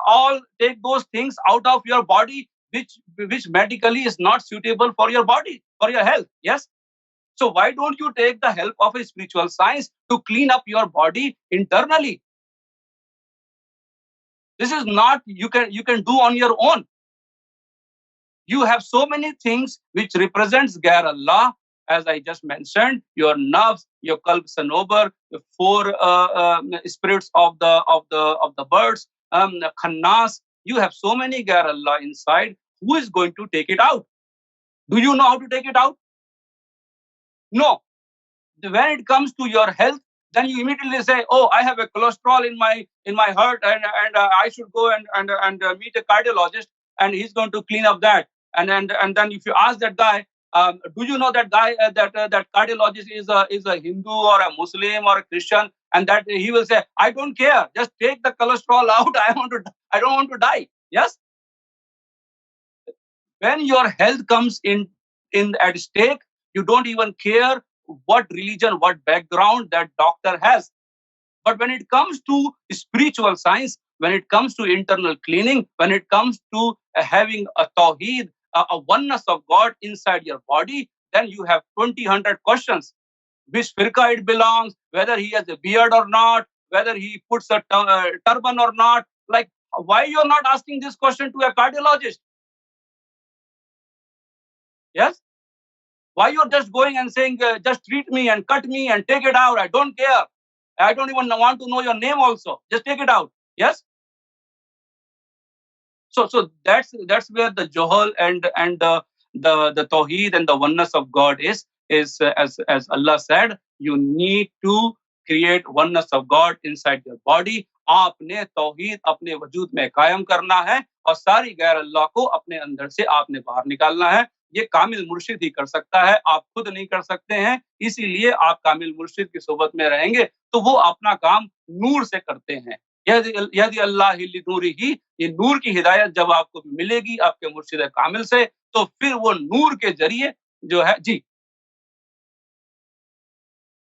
those things out of your body which medically is not suitable for your body, for your health. Yes. So why don't you take the help of a spiritual science to clean up your body internally? This is not you can do on your own. You have so many things which represents Gair Allah, as I just mentioned, your nerves, your qalb sanobar, the 4 spirits of the birds, khannas. You have so many Gair Allah inside. Who is going to take it out? Do you know how to take it out? No. When it comes to your health, then you immediately say, "Oh, I have a cholesterol in my heart, and I should go and meet a cardiologist, and he's going to clean up that." And then if you ask that guy, do you know that guy that cardiologist is a Hindu or a Muslim or a Christian, and that he will say, "I don't care, just take the cholesterol out. I don't want to die." Yes. When your health comes in at stake, you don't even care what religion, what background that doctor has. But when it comes to spiritual science, when it comes to internal cleaning, when it comes to having a tawheed, a oneness of God inside your body, then you have 2,000 questions. Which firqa it belongs, whether he has a beard or not, whether he puts a turban or not. Like, why you're not asking this question to a cardiologist? Yes? Why you're just going and saying, just treat me and cut me and take it out? I don't care. I don't even want to know your name also. Just take it out. Yes? So that's where the johal and the tawheed and the oneness of God is as Allah said, you need to create oneness of God inside your body. आपने तौहीद अपने वजूद में कायम करना है और सारी गैर अल्लाह को अपने अंदर से आपने बाहर निकालना है। ये कामिल मुर्शिद ही कर सकता है, आप खुद नहीं कर सकते हैं। इसीलिए आप कामिल मुर्शिद की सोबत में रहेंगे तो वो अपना काम नूर से करते हैं। यदि अल्लाह नूरी ही, ये नूर की हिदायत जब आपको मिलेगी आपके मुर्शिद कामिल से, तो फिर वो नूर के जरिए जो है जी।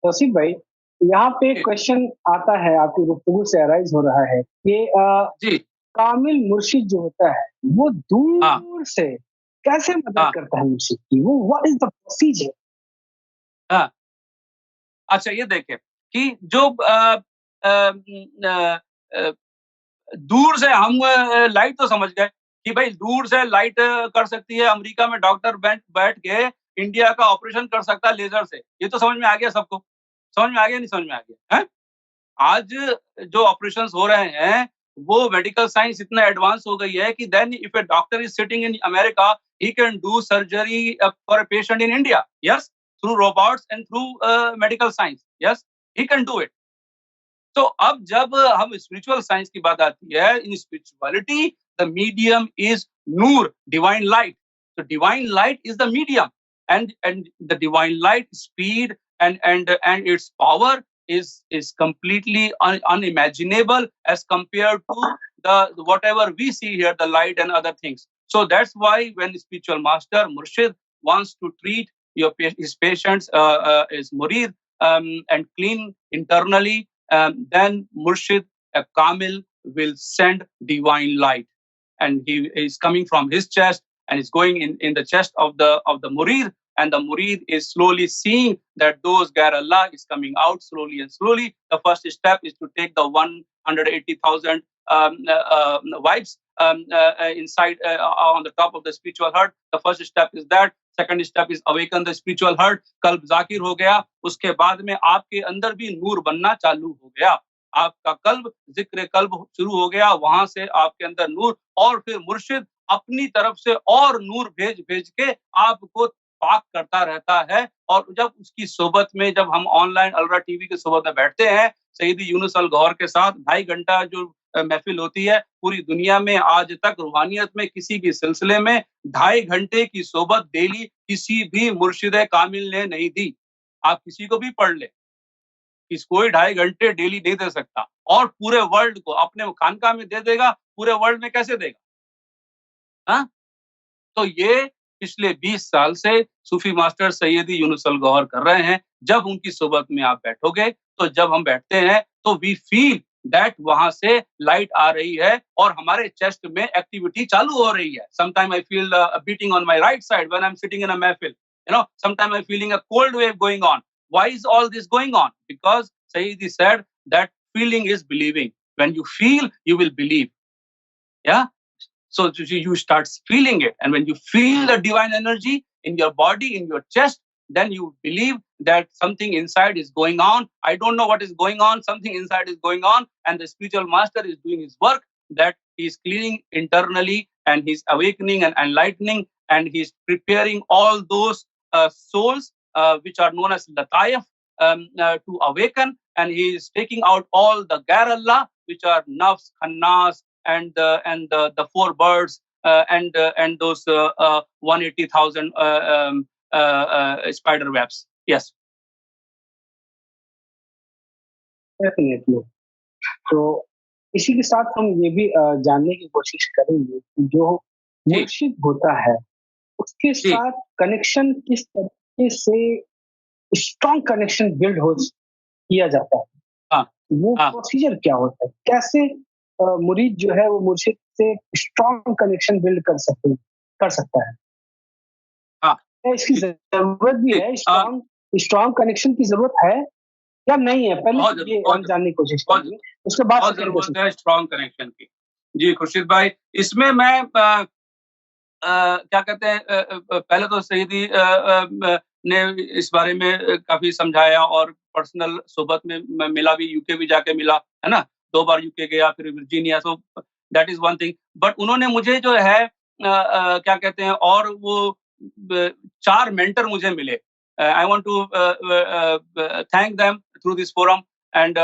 तौसीफ भाई, यहाँ पे जी, क्वेश्चन आता है, आपकी गुफ्तगू से अराइज हो रहा है कि जी, कामिल मुर्शिद जो होता है, वो हाँ, दूर से कैसे मदद हाँ, करता है मुर्शिद की? वो व्हाट इज़ द प्रोसीजर? हाँ। अच्छा ये देखें कि जो अ, दूर से हम लाइट तो समझ गए कि भाई दूर से लाइट कर सकती है, अमेरिका में डॉक्टर बैठ बैठ के इंडिया का ऑपरेशन कर सकता है लेज़र से। ये तो समझ में आ गया सबको। समझ में आ गया, नहीं समझ में आ गया? हैं? आज जो ऑपरेशंस हो रहे हैं, वो मेडिकल साइंस इतना एडवांस हो गई है कि then if a doctor is sitting in America, he can do surgery for a patient in India, yes, through robots and through medical science, yes, he can do it. तो अब जब हम spiritual science की बात आती है, in spirituality the medium is noor, divine light. तो divine light is the medium, and the divine light speed and its power is completely unimaginable as compared to the whatever we see here, the light and other things. So that's why when spiritual master murshid wants to treat his patients, is murid, and clean internally, then Murshid, a Kamil, will send divine light, and he is coming from his chest and is going in the chest of the Murid, and the Murid is slowly seeing that those Gair Allah is coming out slowly and slowly. The first step is to take the 180,000 vibes inside on the top of the spiritual heart. The first step is that. Second step is awaken the spiritual heart. कल्ब जाकिर हो गया, उसके बाद में आपके अंदर भी नूर बनना चालू हो गया। आपका कल्ब जिक्र कल्ब शुरू हो गया, वहां से आपके अंदर नूर, और फिर मुर्शिद अपनी तरफ से और नूर भेज भेज के आपको पाक करता रहता है। और जब उसकी सोबत में, जब हम ऑनलाइन अलरा टीवी की सोबत में बैठते हैं सईदी यूनुस अल गौहर के साथ, 2.5 घंटा जो महफिल होती है, पूरी दुनिया में आज तक रूहानियत में किसी भी सिलसिले में 2.5 घंटे की सोबत डेली किसी भी मुर्शिद कामिल ने नहीं दी। आप किसी को भी पढ़ ले, किस कोई 2.5 घंटे डेली नहीं दे सकता, और पूरे वर्ल्ड को अपने खानकाह में दे देगा, पूरे वर्ल्ड में कैसे देगा? हाँ? तो ये पिछले 20 साल से सूफी मास्टर सैयदी यूनुस अल गौहर कर रहे हैं। जब उनकी सोबत में आप बैठोगे, तो जब हम बैठते हैं, तो वी फील दैट वहाँ से लाइट आ रही है और हमारे चेस्ट में एक्टिविटी चालू हो रही है। Sometime I feel beating on my right side when I am sitting in a mehfil. You know, sometimes I'm feeling a cold wave going on. Why is all this going on? Because Sayyidi said that feeling is believing. When you feel, you will believe. Yeah. So you start feeling it. And when you feel the divine energy in your body, in your chest, then you believe that something inside is going on. I don't know what is going on. Something inside is going on. And the spiritual master is doing his work, that he is cleaning internally and he's awakening and enlightening, and he's preparing all those souls which are known as Lataif, to awaken. And he is taking out all the Gair Allah, which are Nafs, Khannas, and the four birds, and those 180,000 spider webs. Yes. Definitely. तो इसी के साथ हम ये भी जानने की कोशिश करेंगे कि जो जी, मुर्शिद होता है, उसके जी, साथ कनेक्शन किस तरीके से स्ट्रॉन्ग कनेक्शन बिल्ड हो किया जाता है? हाँ, वो हाँ, प्रोसीजर क्या होता है? कैसे मुरीद जो है वो मुर्शिद से स्ट्रॉन्ग कनेक्शन बिल्ड कर सकता है? हाँ, क्या इसकी जी, ज़रूरत भी जी, है? स्ट्रॉन्ग स्ट्रॉन्ग कनेक्शन की ज़रूरत है या नहीं है? पहले बहुत तो ज़रूरत, ये बहुत हम ज़रूरत, जानने की कोशिश बहुत करेंगे, ज़रूरत, उसके बाद बहुत सेकंड क्वेश्चन। ज़रूरत है स्ट्रॉन्ग कनेक्शन की। जी, खुर्शीद भाई, इसमें मैं क्या कहते हैं, पहले तो सईदी ने इस बारे में काफ़ी समझाया, और पर्सनल सोहबत में मैं मिला भी, यूके भी जाके मिला, है ना? 2 बार यूके गया, फिर Virginia, so that is one thing. But उन्होंने मुझे जो है क्या कहते हैं, और वो 4 मेंटर मुझे मिले। I want to thank them through this forum. And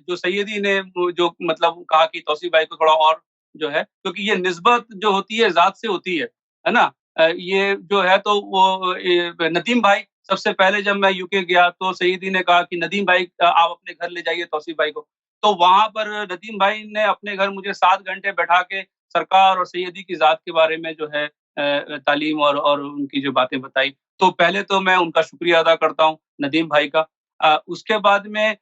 जो सैयदी ने जो मतलब कहा कि तौसीफ भाई को थोड़ा और जो है, क्योंकि ये निस्बत जो होती है ज़ात से होती है ना? ये जो है, तो वो नदीम भाई, सबसे पहले जब मैं यूके गया, तो सईदी ने कहा कि नदीम भाई, आप अपने घर ले जाइए तौसीफ भाई को। तो वहाँ पर नदीम भाई ने अपने घर मुझे 7 घंटे बैठा के सरकार और सैयदी की ज़ात के बारे में जो है तालीम और उनकी जो बातें बताई। तो पहले तो मैं उनका शुक्रिया अदा करता हूँ, नदीम भाई का। उसके बाद में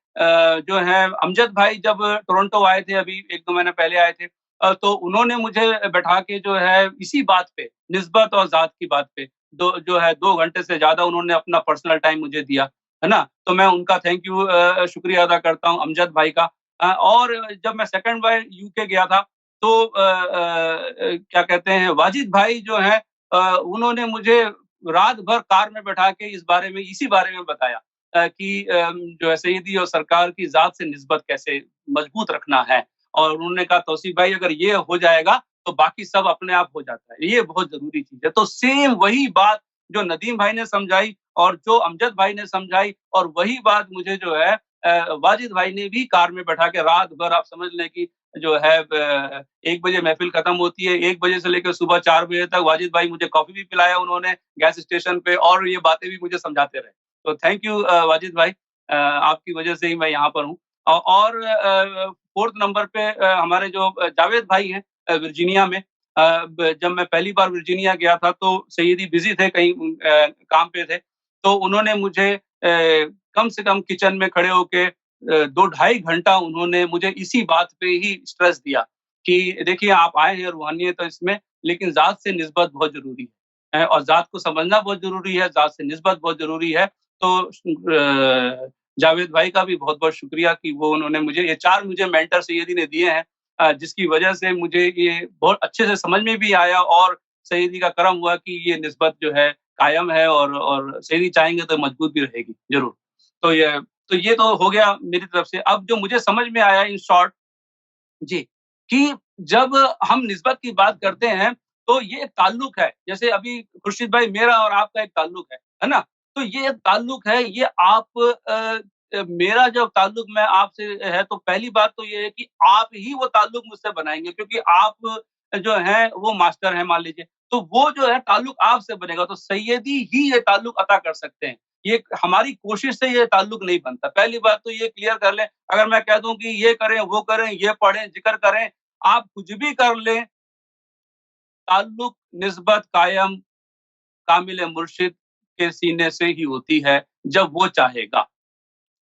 जो है अमजद भाई जब टोरंटो आए थे, अभी 1-2 महीने पहले आए थे, तो उन्होंने मुझे बैठा के जो है इसी बात पे, निस्बत और ज़ात की बात पे, 2 घंटे से ज़्यादा उन्होंने अपना पर्सनल टाइम मुझे दिया, है ना? तो मैं उनका थैंक यू शुक्रिया अदा करता हूँ अमजद भाई का। और जब मैं सेकंड बार यूके गया था, तो क्या कहते हैं, वाजिद भाई जो हैं, उन्होंने मुझे रात भर कार में बैठा के इसी बारे में बताया कि जो है सैयदी और सरकार की ज़ात से निस्बत कैसे मजबूत रखना है। और उन्होंने कहा, तौसीफ भाई अगर ये हो जाएगा तो बाकी सब अपने आप हो जाता है। ये बहुत ज़रूरी चीज़ है। तो सेम वही बात जो नदीम भाई ने समझाई और जो अमजद भाई ने समझाई, और वही बात मुझे जो है वाजिद भाई ने भी कार में बैठा के रात भर, आप समझ लें कि जो है 1 बजे महफ़िल खत्म होती है, 1 बजे से लेकर सुबह 4 बजे तक वाजिद भाई मुझे कॉफ़ी भी पिलाया उन्होंने गैस स्टेशन पे, और ये बातें भी मुझे समझाते रहे। तो थैंक यू वाजिद भाई, आपकी वजह से ही मैं यहाँ पर हूँ। और 4th नंबर पे हमारे जो जावेद भाई हैं वर्जीनिया में। जब मैं पहली बार वर्जीनिया गया था तो सैयदी बिज़ी थे, कहीं काम पे थे। तो उन्होंने मुझे कम से कम किचन में खड़े होके 2 ढाई घंटा उन्होंने मुझे इसी बात पे ही स्ट्रेस दिया कि देखिए आप आए हैं रूहानियत तो इसमें, लेकिन ज़ात से निस्बत बहुत ज़रूरी है, और ज़ात को समझना बहुत ज़रूरी है, ज़ात से निस्बत बहुत ज़रूरी है। तो जावेद भाई का भी बहुत-बहुत शुक्रिया कि वो उन्होंने मुझे 4 मेंटर सैयदी ने दिए हैं, जिसकी वजह से मुझे ये बहुत अच्छे से समझ में भी आया, और सैयदी का करम हुआ कि ये निस्बत जो है कायम है, और सैयदी चाहेंगे तो मजबूत भी रहेगी, ज़रूर। तो ये तो हो गया मेरी तरफ से। अब जो मुझे समझ में आया इन शॉर्ट जी, कि जब हम निस्बत की बात करते हैं, तो ये एक ताल्लुक है। जैसे अभी खुर्शीद भाई मेरा और आपका एक ताल्लुक है ना? तो ये एक ताल्लुक है, ये आप मेरा जब ताल्लुक मैं आपसे है, तो पहली बात तो ये है कि आप ही वो ताल्लुक मुझसे बनाएँगे, क्योंकि आप जो हैं वो मास्टर हैं मान लीजिए। तो वो जो है ताल्लुक आपसे बनेगा, तो सैयदी ही ये ताल्लुक अता कर सकते हैं। ये हमारी कोशिश से ये ताल्लुक नहीं बनता। पहली बात तो ये क्लियर कर लें, अगर मैं कह दूँ कि ये करें, वो करें, ये पढ़ें, ज़िक्र करें, आप कुछ भी कर लें, ताल्लुक, निस्बत कायम कामिल मुर्शिद के सीने से ही होती है, जब वो चाहेगा।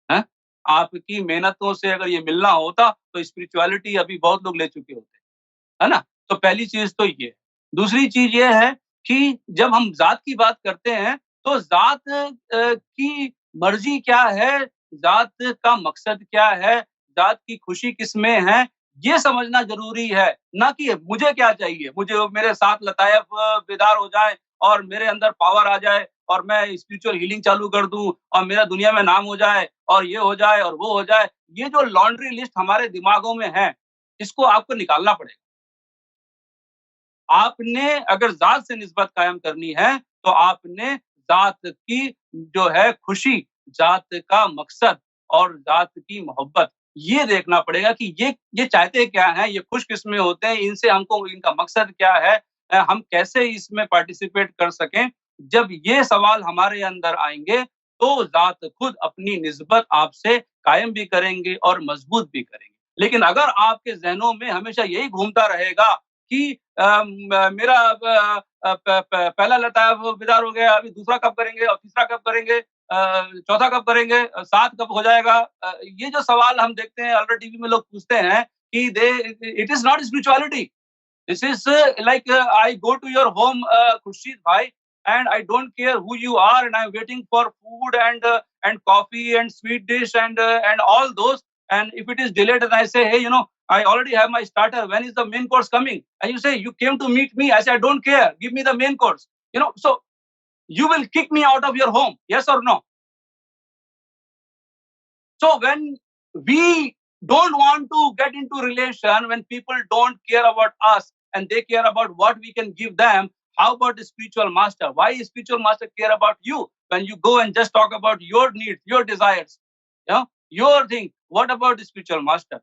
हैं? आपकी मेहनतों से अगर ये मिलना होता, तो स्पिरिचुअलिटी अभी बहुत लोग ले चुके होते। है ना? तो पहली चीज़ तो ये है। दूसरी चीज़ ये है कि जब हम ज़ात की बात करते हैं, तो ज़ात की मर्ज़ी क्या है, ज़ात का मकसद क्या है, ज़ात की खुशी किसमें है, ये समझना ज़रूरी है, ना कि मुझे क्या चाहिए। मुझे मेरे साथ लतायत बेदार हो जाएँ और मेरे अंदर पावर आ जाए और मैं स्पिरिचुअल हीलिंग चालू कर दूँ और मेरा दुनिया में नाम हो जाए और ये हो जाए और वो हो जाए। ये जो लॉन्ड्री लिस्ट हमारे दिमागों में है, इसको आपको निकालना पड़ेगा। आपने अगर ज़ात से निस्बत कायम करनी है, तो आपने ज़ात की जो है खुशी, ज़ात का मकसद और ज़ात की मोहब्बत, ये देखना पड़ेगा कि ये चाहते क्या हैं, ये खुश किसमें होते हैं, इनसे हमको इनका मकसद क्या है, हम कैसे इसमें पार्टिसिपेट कर सकें। जब ये सवाल हमारे अंदर आएँगे, तो ज़ात खुद अपनी निस्बत आपसे कायम भी करेंगे और मज़बूत भी करेंगे। लेकिन अगर आपके ज़हनों में हमेशा यही घूमता रहेगा कि मेरा पहला लता वो बेदार हो गया, अभी दूसरा कब करेंगे और तीसरा कब करेंगे, चौथा कब करेंगे, 7 कब हो जाएगा? ये जो सवाल हम देखते हैं अल्ट्रा टीवी में लोग पूछते हैं कि they it is not spirituality. This is like I go to your home, Khurshid bhai, and I don't care who you are, and I'm waiting for food and coffee and sweet dish and all those. And if it is delayed, and I say, hey, I already have my starter. When is the main course coming? And you say you came to meet me. I say I don't care. Give me the main course. So you will kick me out of your home. Yes or no? So when we don't want to get into relation, when people don't care about us and they care about what we can give them, how about the spiritual master? Why is spiritual master care about you when you go and just talk about your needs, your desires, your thing? What about the spiritual master?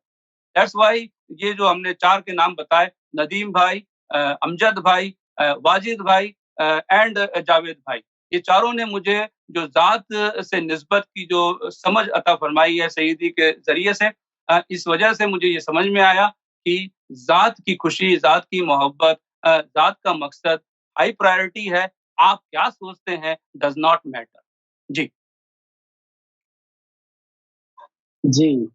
That's why ये जो हमने 4 के नाम बताए, नदीम भाई, अमजद भाई, वाजिद भाई and Javed भाई, ये चारों ने मुझे जो ज़ात से निस्बत की जो समझ अता फरमाई है सैयदी के ज़रिए से, इस वजह से मुझे ये समझ में आया कि ज़ात की खुशी, ज़ात की मोहब्बत, ज़ात का मकसद हाई प्रायोरिटी है। आप क्या सोचते हैं डज़ नॉट मैटर। जी। जी।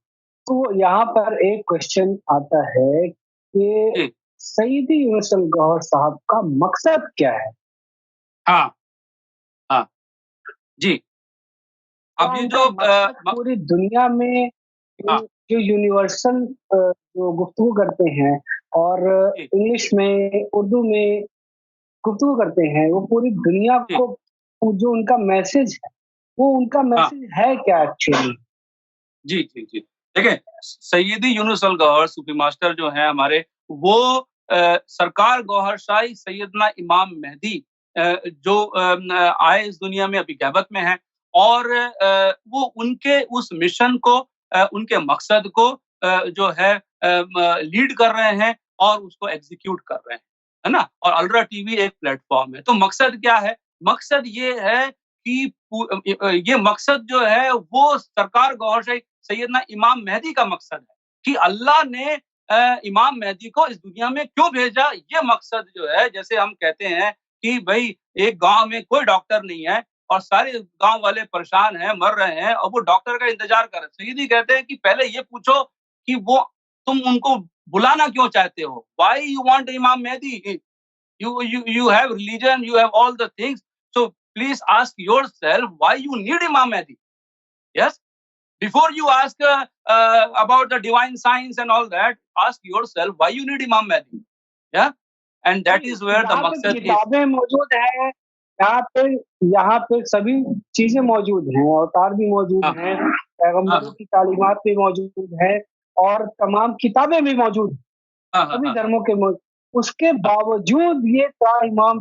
तो यहाँ पर एक क्वेश्चन आता है कि जी, सईदी यूनुस गौहर साहब का मकसद क्या है? हाँ, हाँ, जी। क्या अब ये उनका जो मकसद पूरी दुनिया में हाँ, जो यूनिवर्सल जो गुफ्तगू करते हैं और जी, इंग्लिश में, उर्दू में गुफ्तगू करते हैं, वो पूरी दुनिया जी, को जो उनका मैसेज है, वो उनका हाँ। मैसेज है क्या एक्चुअली? जी, जी, जी। देखिए, सैयदी यूनुस अल गौहर सूफी मास्टर जो हैं हमारे, वो सरकार गौहर शाही सैयदना इमाम मेहदी जो आए इस दुनिया में, अभी ग़ैबत में हैं और वो उनके उस मिशन को उनके मकसद को जो है लीड कर रहे हैं और उसको एग्ज़ीक्यूट कर रहे हैं, है ना? और अलरा टीवी एक प्लेटफ़ॉर्म है। तो मकसद क्या है? मकसद ये है कि ये मकसद जो है वो सरकार गौहर शाही सैयदना इमाम मेहदी का मकसद है कि अल्लाह ने इमाम मेहदी को इस दुनिया में क्यों भेजा, ये मकसद जो है, जैसे हम कहते हैं कि भई एक गाँव में कोई डॉक्टर नहीं है और सारे गाँव वाले परेशान हैं, मर रहे हैं और वो डॉक्टर का इंतज़ार कर रहे हैं। सैयदी कहते हैं कि पहले ये पूछो कि वो तुम उनको बुलाना क्यों चाहते हो? व्हाई यू वांट इमाम Mehdi? You have religion, you have all the things. So please ask yourself why you need Imam Mahdi. Yes, before you ask about the divine science and all that, ask yourself why you need Imam Mahdi. Yeah, and that ji, is where the यहाँ पे maqsad is. किताबें मौजूद हैं, यहाँ पे यहाँ पे सभी चीज़ें मौजूद हैं, अवतार भी मौजूद हाँ, हैं, हाँ, पैगंबरों हाँ, की तालीमात भी मौजूद हैं और तमाम किताबें भी मौजूद हैं, हाँ, हाँ, सभी हाँ, हाँ, धर्मों के उसके हाँ, बावजूद ये क्या इमाम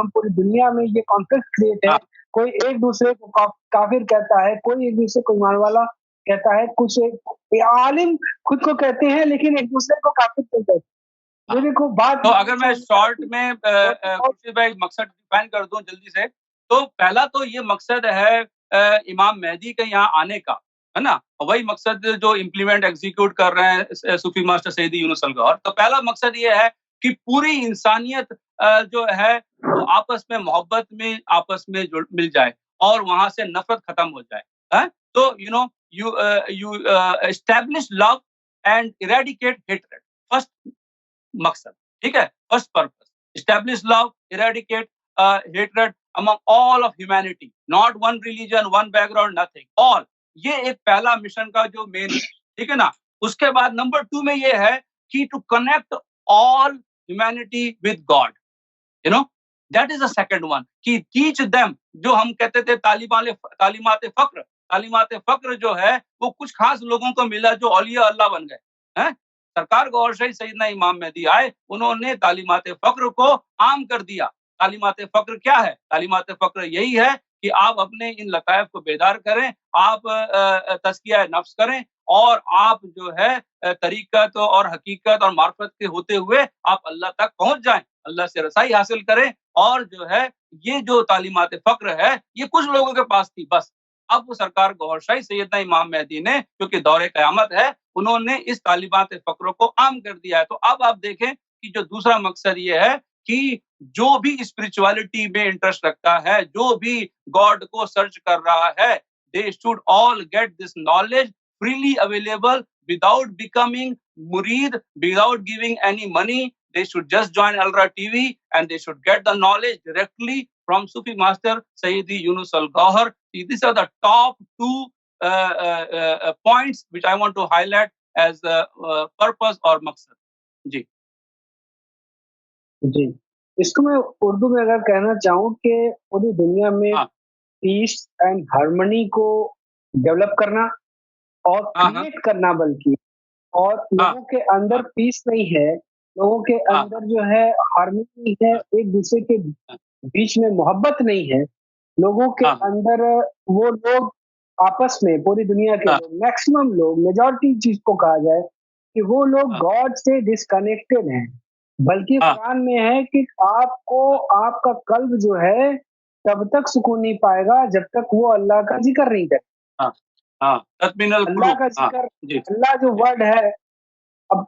पूरी दुनिया में ये कॉन्फ्लिक्ट क्रिएट है, हाँ, कोई एक दूसरे को काफिर कहता है, कोई एक दूसरे को ईमान वाला कहता है, कुछ एक आलिम खुद को कहते हैं लेकिन एक दूसरे को काफिर क्यों कहते हैं? हाँ। ये देखो बात तो बड़ी अगर मैं शॉर्ट समझदारी में बहुत बहुत खुर्शीद भाई मकसद डिफाइन कर दूं जल्दी से, तो पहला तो ये मकसद है इमाम मेहदी के यहाँ आने का, है ना? और वही मकसद जो इम्प्लीमेंट एग्जीक्यूट कर रहे हैं सूफी मास्टर सैयदी यूनुस अल गौहर। तो पहला मकसद ये है कि पूरी इंसानियत जो है वो आपस में मोहब्बत में आपस में जुड़ मिल जाए और वहाँ से नफ़रत खत्म हो जाए, हैं? तो you establish love and eradicate hatred. First मकसद, ठीक है? First purpose, establish love, eradicate hatred among all of humanity, not one religion, one background, nothing, all. ये एक पहला मिशन का जो मेन है, ठीक है ना? उसके बाद नंबर 2 में ये है कि to connect all humanity with God, you know, that is the second one कि टीच देम, जो हम कहते थे तालीमात फक्र जो है वो कुछ खास लोगों को मिला जो औलिया अल्लाह बन गए हैं। सरकार गौर शाही सैयदना इमाम मेहदी आए, उन्होंने तालीमात फक्र को आम कर दिया। तालीमात फक्र क्या है? तालीमात फक्र यही है कि आप अपने इन लतायफ को बेदार करें, आप तज़किया नफ्स करें और आप जो है तरीक़त और हकीकत और मार्फत के होते हुए आप अल्लाह तक पहुँच जाएँ, अल्लाह से रसाई हासिल करें। और जो है ये जो तालीमात फ़क्र है, ये कुछ लोगों के पास थी बस। अब वो सरकार गौहर शाही सैयदना इमाम मेहदी ने, क्योंकि दौरे क़यामत है, उन्होंने इस तालीमात फ़क्र को आम कर दिया है। तो अब आप देखें कि जो दूसरा मकसद ये है कि जो भी स्पिरिचुअलिटी में इंटरेस्ट रखता है, जो भी गॉड को सर्च कर रहा है, they should all get this knowledge freely available without becoming murid, without giving any money. They should just join ALRA TV and they should get the knowledge directly from Sufi Master Sayyidi Yunus Al Gauhar. These are the top two points which I want to highlight as the purpose or maqsad. जी, जी। इसको मैं उर्दू में अगर कहना चाहूँ कि पूरी दुनिया में हाँ, पीस एंड हार्मनी को डेवलप करना और हाँ, हाँ, क्रिएट करना बल्कि और हाँ, लोगों के अंदर हाँ, पीस नहीं है, लोगों के हाँ, अंदर जो है हार्मनी नहीं है, हाँ, एक-दूसरे के हाँ, बीच में मोहब्बत नहीं है, लोगों के हाँ, अंदर वो लोग आपस में पूरी दुनिया के हाँ, लोग, मैक्सिमम लोग, मेजॉरिटी जिसको कहा जाए कि वो लोग हाँ, गॉड से डिस्कनेक्टेड हैं। बल्कि हाँ, कुरान में है कि आपको आपका कल्ब जो है तब तक सुकून नहीं पाएगा जब तक वो अल्लाह का ज़िक्र नहीं करे। हाँ, हाँ, तत्मीनल अल्लाह कुलूब, का हाँ, ज़िक्र जी, अल्लाह जो जी, वर्ड है, अब हाँ, आप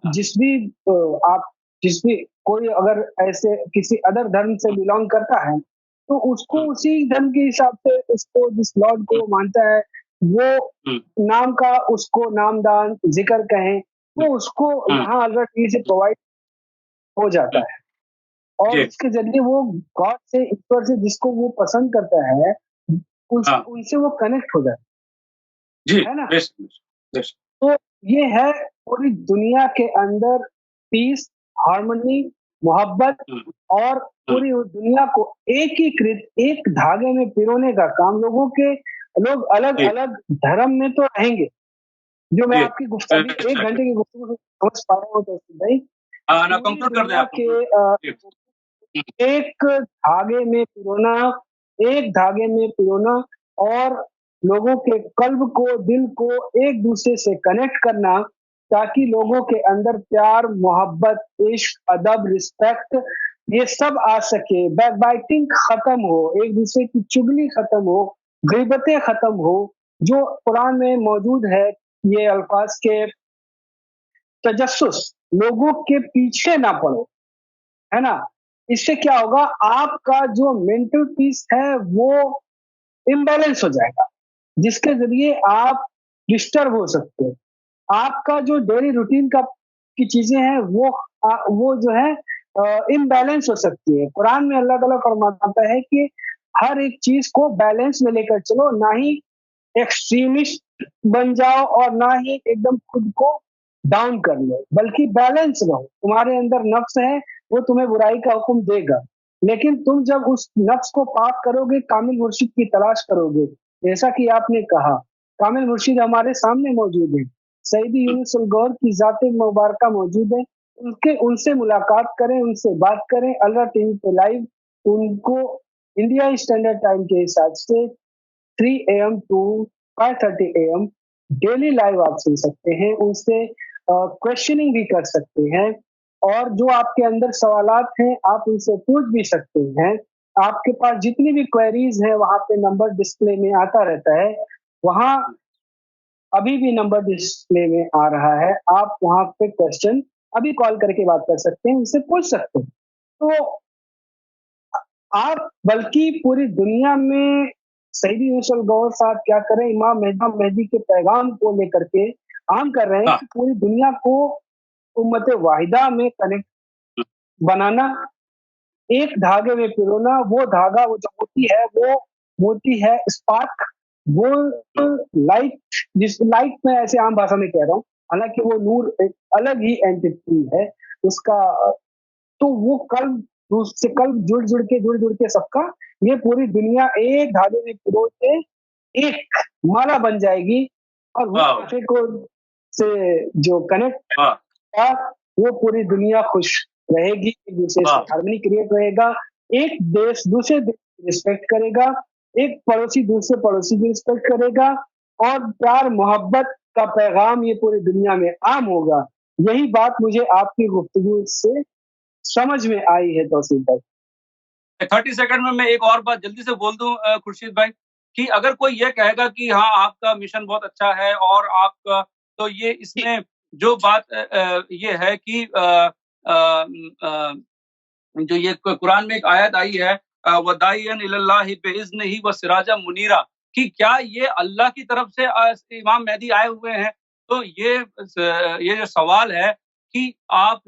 जिस भी कोई अगर ऐसे किसी अदर धर्म से हुँ, बिलॉन्ग करता है, तो उसको हुँ, उसी धर्म के हिसाब से उसको जिस लॉर्ड को हुँ, वो मानता है, वो नाम का उसको नामदान जिक्र कहें, वो उसको यहाँ अल्लाह टीवी से प्रोवाइड हो जाता है और उसके ज़रिए वो गॉड से, ईश्वर से जिसको वो पसंद करता है, उनसे वो कनेक्ट हो जाता है ना? तो ये है पूरी दुनिया के अंदर पीस, हार्मनी, मोहब्बत और पूरी दुनिया को एकीकृत एक धागे में पिरोने का काम लोग अलग-अलग धर्म में तो रहेंगे, जो मैं आपकी अभी 1 घंटे की गुफ्तगू से समझ पाया हूँ तौसीफ भाई, पूरी दुनिया के एक धागे में पिरोना और लोगों के कल्ब को, दिल को एक दूसरे से कनेक्ट करना, ताकि लोगों के अंदर प्यार, मोहब्बत, इश्क, अदब, रिस्पेक्ट ये सब आ सके, बैकबाइटिंग खत्म हो, एक दूसरे की चुगली खत्म हो, ग़ीबतें खत्म हो, जो कुरान में मौजूद है ये अल्फाज के तजस्सुस, लोगों के पीछे ना पड़ो, है ना? इससे क्या होगा, आपका जो मेंटल पीस है वो इम्बैलेंस हो जाएगा, जिसके ज़रिए आप डिस्टर्ब हो सकते हो। आपका जो डेली रूटीन की चीज़ें हैं वो जो है इम्बैलेंस हो सकती है। कुरान में अल्लाह ताला फरमाता है कि हर एक चीज़ को बैलेंस में लेकर चलो, ना ही एक्सट्रीमिस्ट बन जाओ और ना ही एकदम खुद को डाउन कर लो, बल्कि बैलेंस रहो। तुम्हारे अंदर नफ्स है, वो तुम्हें बुराई का हुक्म देगा, लेकिन तुम जब उस नफ्स को पाक करोगे, कामिल मुर्शिद की तलाश करोगे, जैसा कि आपने कहा, कामिल मुर्शिद हमारे सामने मौजूद है, सईदी यूनुस अल गौर की ज़ात मुबारका मौजूद है, उनसे मुलाकात करें, उनसे बात करें, अल्लाह टीवी पे लाइव उनको इंडिया स्टैंडर्ड टाइम के हिसाब से 3 AM to 5:30 AM daily live आप सुन सकते हैं, उनसे क्वेश्चनिंग भी कर सकते हैं और जो आपके अंदर सवालात हैं, आप उनसे पूछ भी सकते हैं। आपके पास जितनी भी क्वेरीज़ हैं, वहाँ पे नंबर डिस्प्ले में आता रहता है, वहाँ अभी भी नंबर डिस्प्ले में आ रहा है, आप वहाँ पे क्वेश्चन अभी कॉल करके बात कर सकते हैं, उनसे पूछ सकते हैं। तो आप बल्कि पूरी दुनिया में सईदी यूनुस अल गौर साहब क्या कर रहे हैं, इमाम मेहदी के पैगाम को लेकर के आम कर रहे हैं कि पूरी दुनिया को उम्मत वाहिदा में कनेक्ट बनाना, एक धागे में पिरोना, वो धागा वो जो मोती है स्पार्क, वो लाइट, जिस लाइट में ऐसे आम भाषा में कह रहा हूँ, हालाँकि वो नूर एक अलग ही एंटिटी है, उसका तो वो कल्ब उससे कल्ब जुड़ के सबका ये पूरी दुनिया एक धागे में पिरो के एक माला बन जाएगी और वो धागे को से जो कनेक्ट का वो पूरी दुनिया खुश रहेगी, एक दूसरे से हार्मनी क्रिएट रहेगा, एक देश दूसरे देश की रिस्पेक्ट करेगा, एक पड़ोसी दूसरे पड़ोसी की रिस्पेक्ट करेगा और प्यार मोहब्बत का पैगाम ये पूरी दुनिया में आम होगा। यही बात मुझे आपकी गुफ्तगू से समझ में आई है तौसीफ भाई। 30 सेकंड में मैं एक और बात जल्दी से बोल दूं खुर्शीद भाई, कि अगर कोई ये कहेगा कि हाँ आपका मिशन बहुत अच्छा है और आपका, तो ये इसमें जो बात ये है कि जो ये कुरान में एक आयत आई है, वदाइयन इलल्लाहि बिइज़्निही व सिराजा मुनीरा, कि क्या ये अल्लाह की तरफ से इमाम मेहदी आए हुए हैं? तो ये जो सवाल है कि आप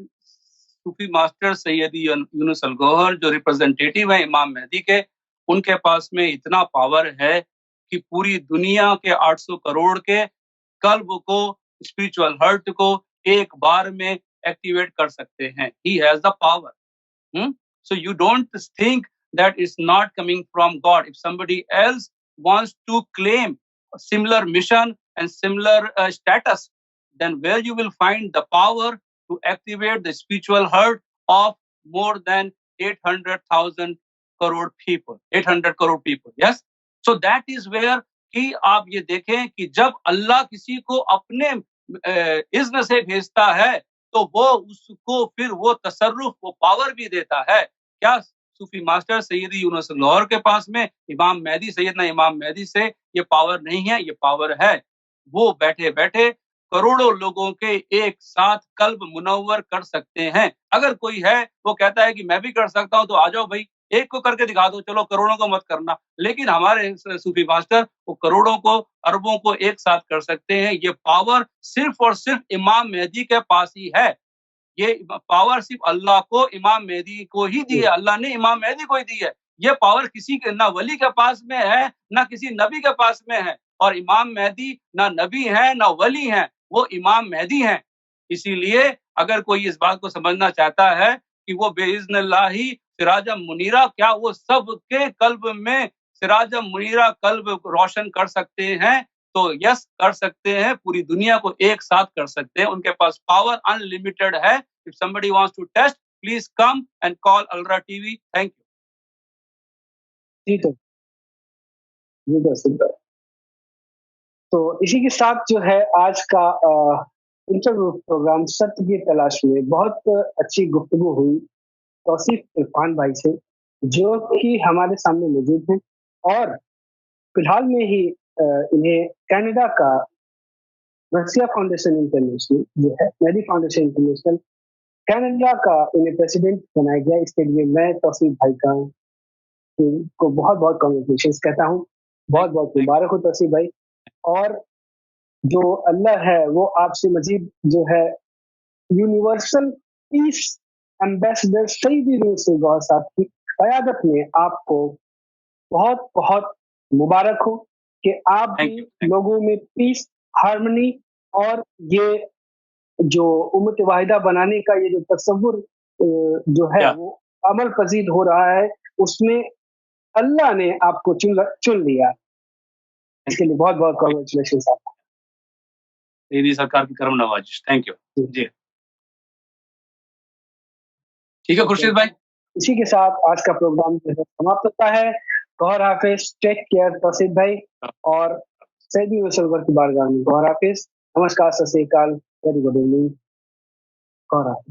सूफी मास्टर सैयदी यूनुस अल गौहर जो रिप्रेजेंटेटिव है इमाम मेहदी के, उनके पास में इतना पावर है कि पूरी दुनिया के 800 करोड़ के कल्ब को, स्पिरिचुअल हर्ट को एक बार में एक्टिवेट कर सकते हैं। He has the power. So you don't think that it's not coming from God. If somebody else wants to claim a similar mission and similar status, then where you will find the power to activate the spiritual heart of more than 800,000 crore people, 800 crore people. Yes. So that is where कि आप ये देखें कि जब अल्लाह किसी को अपने इज़्न से भेजता है, तो वो उसको फिर वो तसर्रुफ, वो पावर भी देता है। क्या सूफी मास्टर सैयदी यूनुस अल गौहर के पास में इमाम मेहदी, सैयदना इमाम मेहदी से ये पावर नहीं है? ये पावर है। वो बैठे-बैठे करोड़ों लोगों के एक साथ कल्ब मुनव्वर कर सकते हैं। अगर कोई है वो कहता है कि मैं भी कर सकता हूँ, तो आ जाओ भाई, एक को करके दिखा दो, चलो करोड़ों को मत करना। लेकिन हमारे सूफी मास्टर वो करोड़ों को, अरबों को एक साथ कर सकते हैं। ये पावर सिर्फ और सिर्फ इमाम मेहदी के पास ही है। ये पावर सिर्फ अल्लाह को, इमाम मेहदी को ही दी है। अल्लाह ने इमाम मेहदी को ही दी है। ये पावर किसी के, ना वली के पास में है, ना किसी नबी के पास में है। और इमाम मेहदी ना नबी है, ना वली है, वो इमाम मेहदी हैं। इसीलिए अगर कोई इस बात को समझना चाहता है कि वो बेइज़्निल्लाही सिराजम मुनीरा, क्या वो सबके कल्ब में सिराजम मुनीरा कल्ब रोशन कर सकते हैं? तो यस, कर सकते हैं। पूरी दुनिया को एक साथ कर सकते हैं। उनके पास पावर अनलिमिटेड है। If somebody wants to test, please come and call ALRA TV. Thank you. ठीक है, जी तो तो इसी के साथ जो है आज का इंटरव्यू प्रोग्राम सत्य की तलाश में बहुत अच्छी गुफ्तगू हुई तौसीफ इरफान भाई से, जो कि हमारे सामने मौजूद हैं और फिलहाल में ही इन्हें कनाडा का रसिया फाउंडेशन इंटरनेशनल जो है, मेरी फाउंडेशन इंटरनेशनल कनाडा का इन्हें प्रेसिडेंट बनाया गया। इसके लिए मैं तौसीफ भाई का को बहुत बहुत कॉन्ग्रेचुलेशन कहता हूँ, बहुत बहुत मुबारक हो तौसीफ भाई। और जो अल्लाह है वो आपसे मजीद जो है यूनिवर्सल पीस एम्बेसडर सईदी नूर से गौर साहब की क़यादत में आपको बहुत बहुत मुबारक हो कि आप भी लोगों में पीस, हार्मनी और ये जो उम्मत वाहिदा बनाने का ये जो तस्वुर जो है वो अमल पजीद हो रहा है, उसमें अल्लाह ने आपको चुन लिया। इसके लिए बहुत बहुत कॉन्ग्रेचुलेशन आपको। सईदी सरकार की करम नवाजिश। थैंक यू जी। ठीक है खुर्शीद भाई, इसी के साथ आज का प्रोग्राम जो है समाप्त होता है। गौर हाफिज, टेक केयर तौसीफ भाई, और सईदी सरवर की बारगाह में गौर हाफिज, नमस्कार, सत श्री अकाल, वेरी गुड इवनिंग, गौर हाफिज।